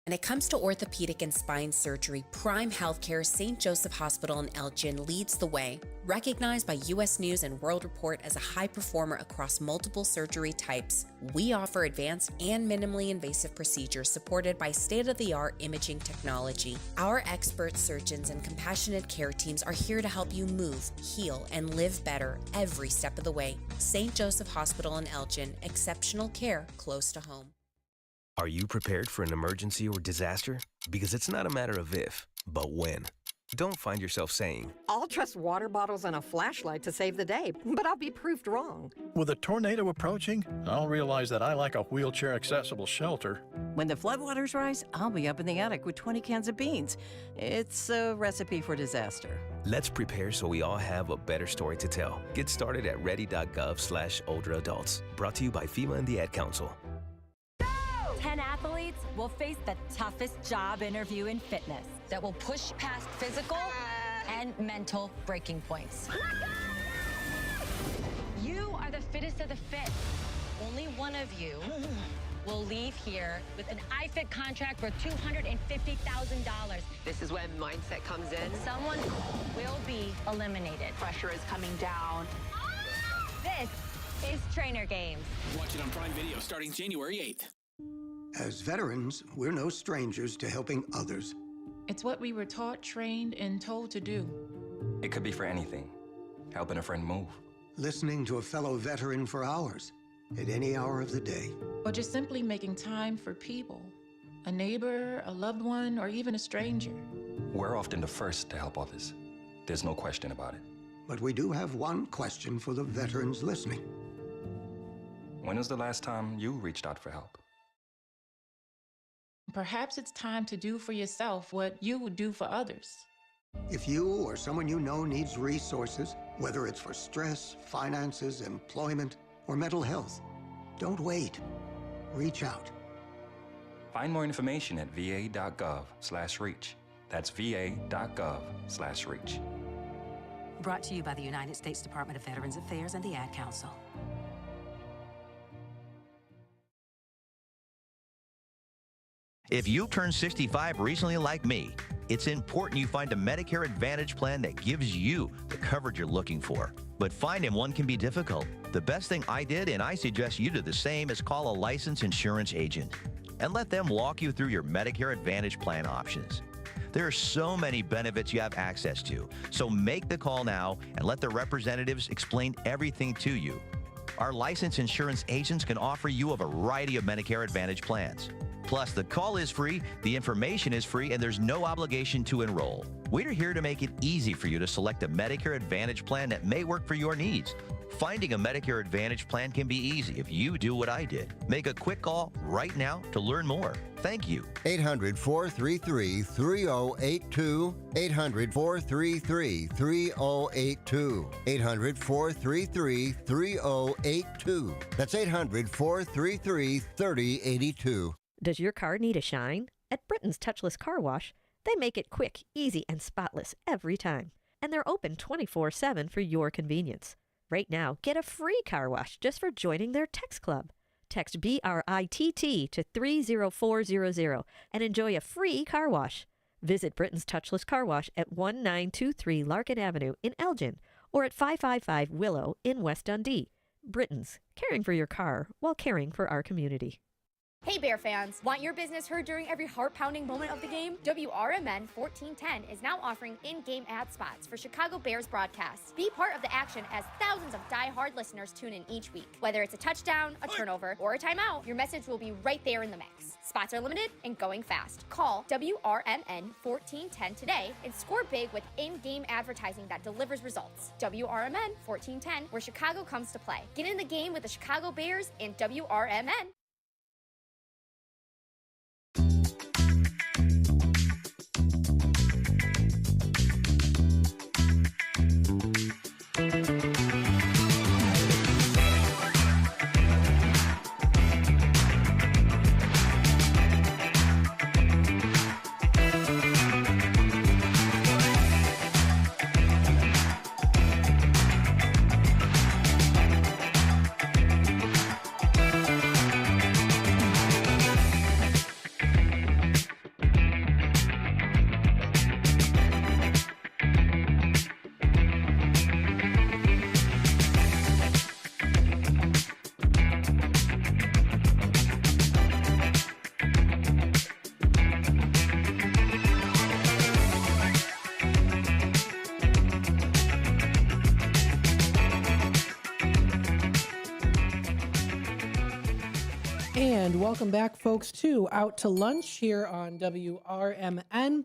When it comes to orthopedic and spine surgery, Prime Healthcare St. Joseph Hospital in Elgin leads the way. Recognized by U.S. News and World Report as a high performer across multiple surgery types, we offer advanced and minimally invasive procedures supported by state-of-the-art imaging technology. Our expert surgeons and compassionate care teams are here to help you move, heal, and live better every step of the way. St. Joseph Hospital in Elgin, exceptional care close to home. Are you prepared for an emergency or disaster? Because it's not a matter of if, but when. Don't find yourself saying, I'll trust water bottles and a flashlight to save the day, but I'll be proved wrong. With a tornado approaching, I'll realize that I like a wheelchair-accessible shelter. When the floodwaters rise, I'll be up in the attic with 20 cans of beans. It's a recipe for disaster. Let's prepare so we all have a better story to tell. Get started at ready.gov/older adults. Brought to you by FEMA and the Ad Council. 10 athletes will face the toughest job interview in fitness that will push past physical and mental breaking points. You are the fittest of the fit. Only one of you will leave here with an iFit contract for $250,000. This is when mindset comes in. Someone will be eliminated. Pressure is coming down. This is Trainer Games. Watch it on Prime Video starting January 8th. As veterans, we're no strangers to helping others. It's what we were taught, trained, and told to do. It could be for anything. Helping a friend move. Listening to a fellow veteran for hours, at any hour of the day. Or just simply making time for people. A neighbor, a loved one, or even a stranger. We're often the first to help others. There's no question about it. But we do have one question for the veterans listening. When was the last time you reached out for help? Perhaps it's time to do for yourself what you would do for others. If you or someone you know needs resources, whether it's for stress, finances, employment, or mental health, don't wait. Reach out. Find more information at va.gov/reach. That's va.gov/reach. Brought to you by the United States Department of Veterans Affairs and the Ad Council. If you turned 65 recently like me, it's important you find a Medicare Advantage plan that gives you the coverage you're looking for. But finding one can be difficult. The best thing I did, and I suggest you do the same, is call a licensed insurance agent and let them walk you through your Medicare Advantage plan options. There are so many benefits you have access to, so make the call now and let the representatives explain everything to you. Our licensed insurance agents can offer you a variety of Medicare Advantage plans. Plus, the call is free, the information is free, and there's no obligation to enroll. We're here to make it easy for you to select a Medicare Advantage plan that may work for your needs. Finding a Medicare Advantage plan can be easy if you do what I did. Make a quick call right now to learn more. Thank you. 800-433-3082. 800-433-3082. 800-433-3082. That's 800-433-3082. Does your car need a shine? At Britain's Touchless Car Wash, they make it quick, easy, and spotless every time. And they're open 24/7 for your convenience. Right now, get a free car wash just for joining their text club. Text BRITT to 30400 and enjoy a free car wash. Visit Britain's Touchless Car Wash at 1923 Larkin Avenue in Elgin or at 555 Willow in West Dundee. Britain's, caring for your car while caring for our community. Hey Bear fans, want your business heard during every heart-pounding moment of the game? WRMN 1410 is now offering in-game ad spots for Chicago Bears broadcasts. Be part of the action as thousands of die-hard listeners tune in each week. Whether it's a touchdown, a turnover, or a timeout, your message will be right there in the mix. Spots are limited and going fast. Call WRMN 1410 today and score big with in-game advertising that delivers results. WRMN 1410, where Chicago comes to play. Get in the game with the Chicago Bears and WRMN. And welcome back, folks, to Out to Lunch here on WRMN.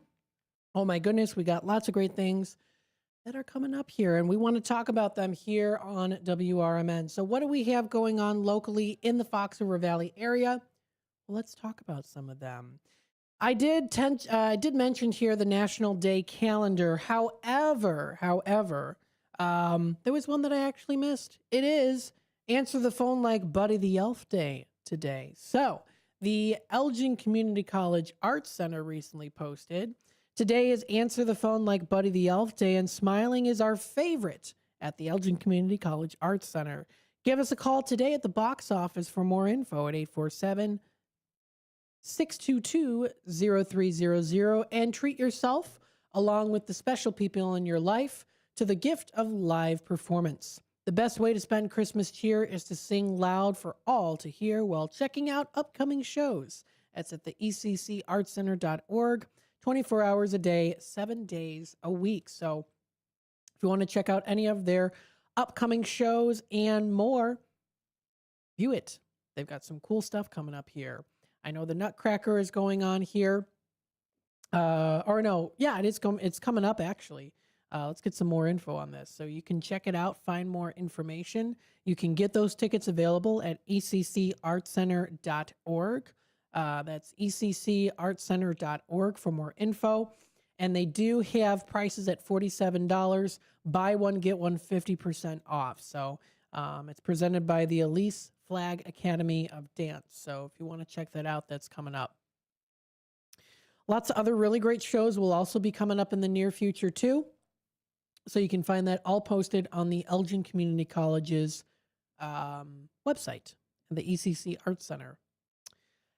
Oh my goodness, we got lots of great things that are coming up here, and we want to talk about them here on WRMN. So what do we have going on locally in the Fox River Valley area? Well, let's talk about some of them. I did mention here the National Day calendar. However, there was one that I actually missed. It is Answer the Phone Like Buddy the Elf Day today. So the Elgin Community College Arts Center recently posted, today is Answer the Phone Like Buddy the Elf Day, and smiling is our favorite at the Elgin Community College Arts Center. Give us a call today at the box office for more info at 847-622-0300 and treat yourself, along with the special people in your life, to the gift of live performance. The best way to spend Christmas cheer is to sing loud for all to hear while checking out upcoming shows. That's at the eccartscenter.org, 24 hours a day, 7 days a week. So if you want to check out any of their upcoming shows and more, view it. They've got some cool stuff coming up here. I know the Nutcracker is going on here. It's coming up actually. Let's get some more info on this. So you can check it out, find more information. You can get those tickets available at eccartscenter.org. That's eccartscenter.org for more info. And they do have prices at $47. Buy one, get one 50% off. So it's presented by the Elise Flag Academy of Dance. So if you want to check that out, that's coming up. Lots of other really great shows will also be coming up in the near future too. So you can find that all posted on the Elgin Community College's website, the ECC Arts Center.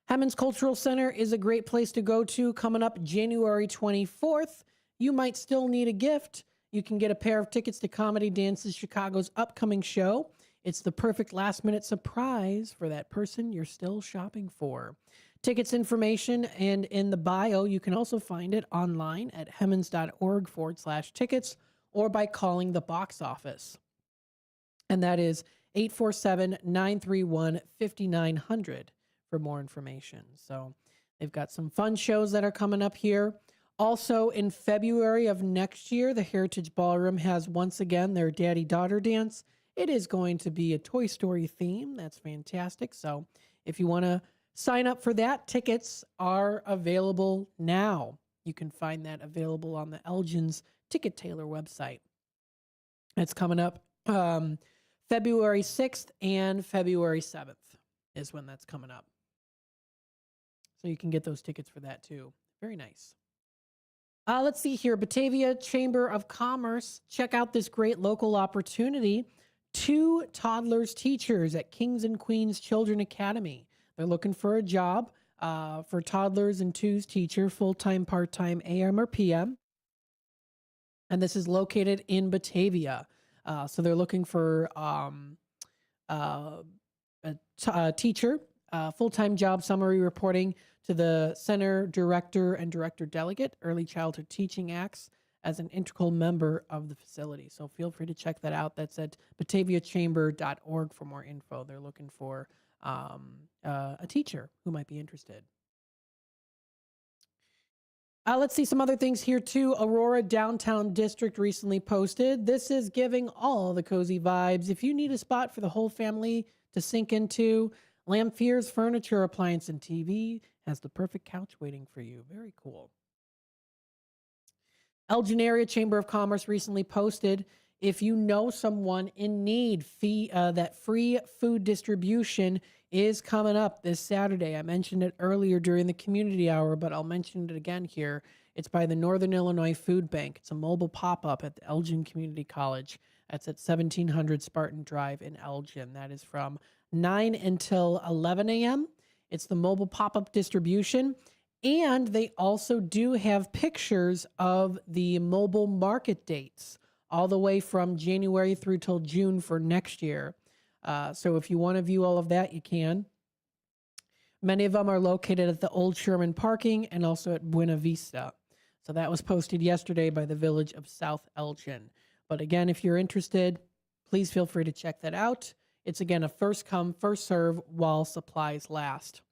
Hammond's Cultural Center is a great place to go to coming up January 24th. You might still need a gift. You can get a pair of tickets to Comedy Dances Chicago's upcoming show. It's the perfect last-minute surprise for that person you're still shopping for. Tickets information and in the bio, you can also find it online at hemmons.org/tickets or by calling the box office. And that is 847-931-5900 for more information. So they've got some fun shows that are coming up here. Also in February of next year, the Heritage Ballroom has once again their Daddy-Daughter Dance. It is going to be a Toy Story theme. That's fantastic. So if you want to sign up for that, tickets are available now. You can find that available on the Elgin's Ticket Tailor website. It's coming up February 6th and February 7th is when that's coming up. So you can get those tickets for that too. Very nice. Let's see here. Batavia Chamber of Commerce. Check out this great local opportunity. 2 toddlers teachers at Kings and Queens Children Academy. They're looking for a job for toddlers and 2s teacher, full-time, part-time, AM or PM. And this is located in Batavia. So they're looking for a teacher, full-time job, summary reporting to the center director and director delegate, Early Childhood Teaching Acts, as an integral member of the facility. So feel free to check that out. That's at bataviachamber.org for more info. They're looking for a teacher who might be interested. Let's see some other things here too. Aurora Downtown District recently posted. This is giving all the cozy vibes. If you need a spot for the whole family to sink into, Lamphier's Furniture, Appliance, and TV has the perfect couch waiting for you. Very cool. Elgin Area Chamber of Commerce recently posted, if you know someone in need, that free food distribution is coming up this Saturday. I mentioned it earlier during the community hour, but I'll mention it again here. It's by the Northern Illinois Food Bank. It's a mobile pop-up at the Elgin Community College. That's at 1700 Spartan Drive in Elgin. That is from 9 until 11 a.m. It's the mobile pop-up distribution. And they also do have pictures of the mobile market dates all the way from January through till June for next year. So if you want to view all of that, you can. Many of them are located at the Old Sherman parking and also at Buena Vista. So that was posted yesterday by the Village of South Elgin. But again, if you're interested, please feel free to check that out. It's again a first come, first serve while supplies last.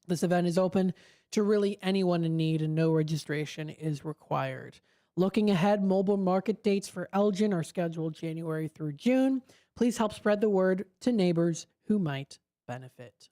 This event is open to really anyone in need and no registration is required. Looking ahead, mobile market dates for Elgin are scheduled January through June. Please help spread the word to neighbors who might benefit.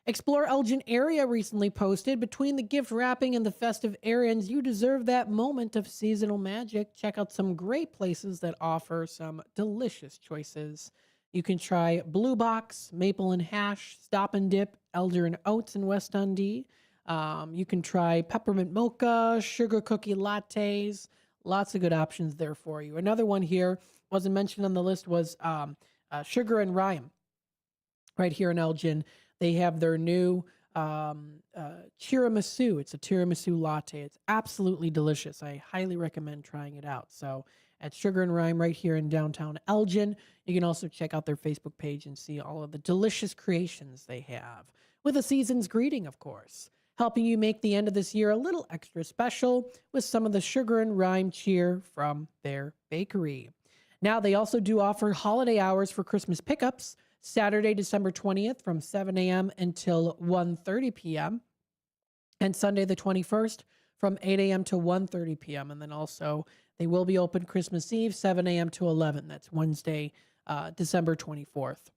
Explore Elgin Area recently posted, between the gift wrapping and the festive errands, you deserve that moment of seasonal magic. Check out some great places that offer some delicious choices. You can try Blue Box, Maple and Hash, Stop and Dip, Elder and Oats in West Dundee. You can try Peppermint Mocha, Sugar Cookie Lattes. Lots of good options there for you. Another one here, wasn't mentioned on the list, was Sugar and Rhyme. Right here in Elgin, they have their new tiramisu. It's a tiramisu latte. It's absolutely delicious. I highly recommend trying it out. So at Sugar and Rhyme right here in downtown Elgin. You can also check out their Facebook page and see all of the delicious creations they have. With a season's greeting, of course. Helping you make the end of this year a little extra special with some of the Sugar and Rhyme cheer from their bakery. Now, they also do offer holiday hours for Christmas pickups, Saturday, December 20th from 7 a.m. until 1:30 p.m. and Sunday the 21st from 8 a.m. to 1:30 p.m. And then also they will be open Christmas Eve, 7 a.m. to 11. That's Wednesday, December 24th.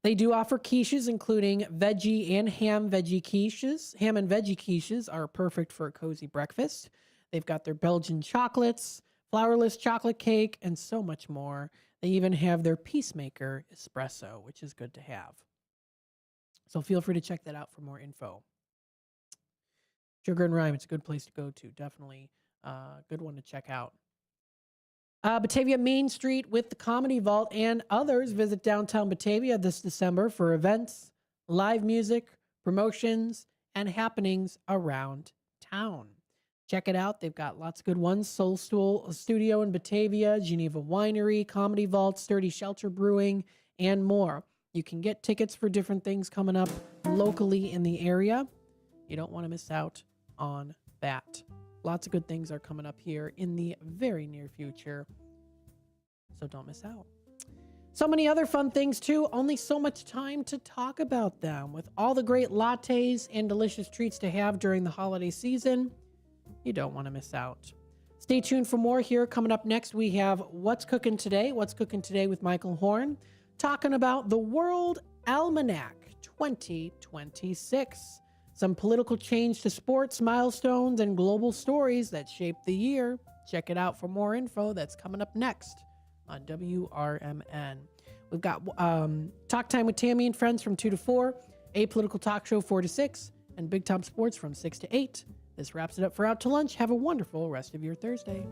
They do offer quiches, including veggie and ham veggie quiches. Ham and veggie quiches are perfect for a cozy breakfast. They've got their Belgian chocolates, flourless chocolate cake, and so much more. They even have their Peacemaker espresso, which is good to have. So feel free to check that out for more info. Sugar and Rhyme, it's a good place to go to. Definitely a good one to check out. Batavia Main Street with the Comedy Vault and others. Visit downtown Batavia this December for events, live music, promotions, and happenings around town. Check it out. They've got lots of good ones. Soul Stool Studio in Batavia, Geneva Winery, Comedy Vault, Sturdy Shelter Brewing, and more. You can get tickets for different things coming up locally in the area. You don't want to miss out on that. Lots of good things are coming up here in the very near future, so don't miss out. So many other fun things too, only so much time to talk about them. With all the great lattes and delicious treats to have during the holiday season, you don't want to miss out. Stay tuned for more here. Coming up next, we have What's Cooking Today? What's Cooking Today with Michael Horn, talking about the World Almanac 2026. Some political change to sports, milestones, and global stories that shaped the year. Check it out for more info. That's coming up next on WRMN. We've got Talk Time with Tammy and Friends from 2 to 4, A Political Talk Show 4 to 6, and Big Time Sports from 6 to 8. This wraps it up for Out to Lunch. Have a wonderful rest of your Thursday.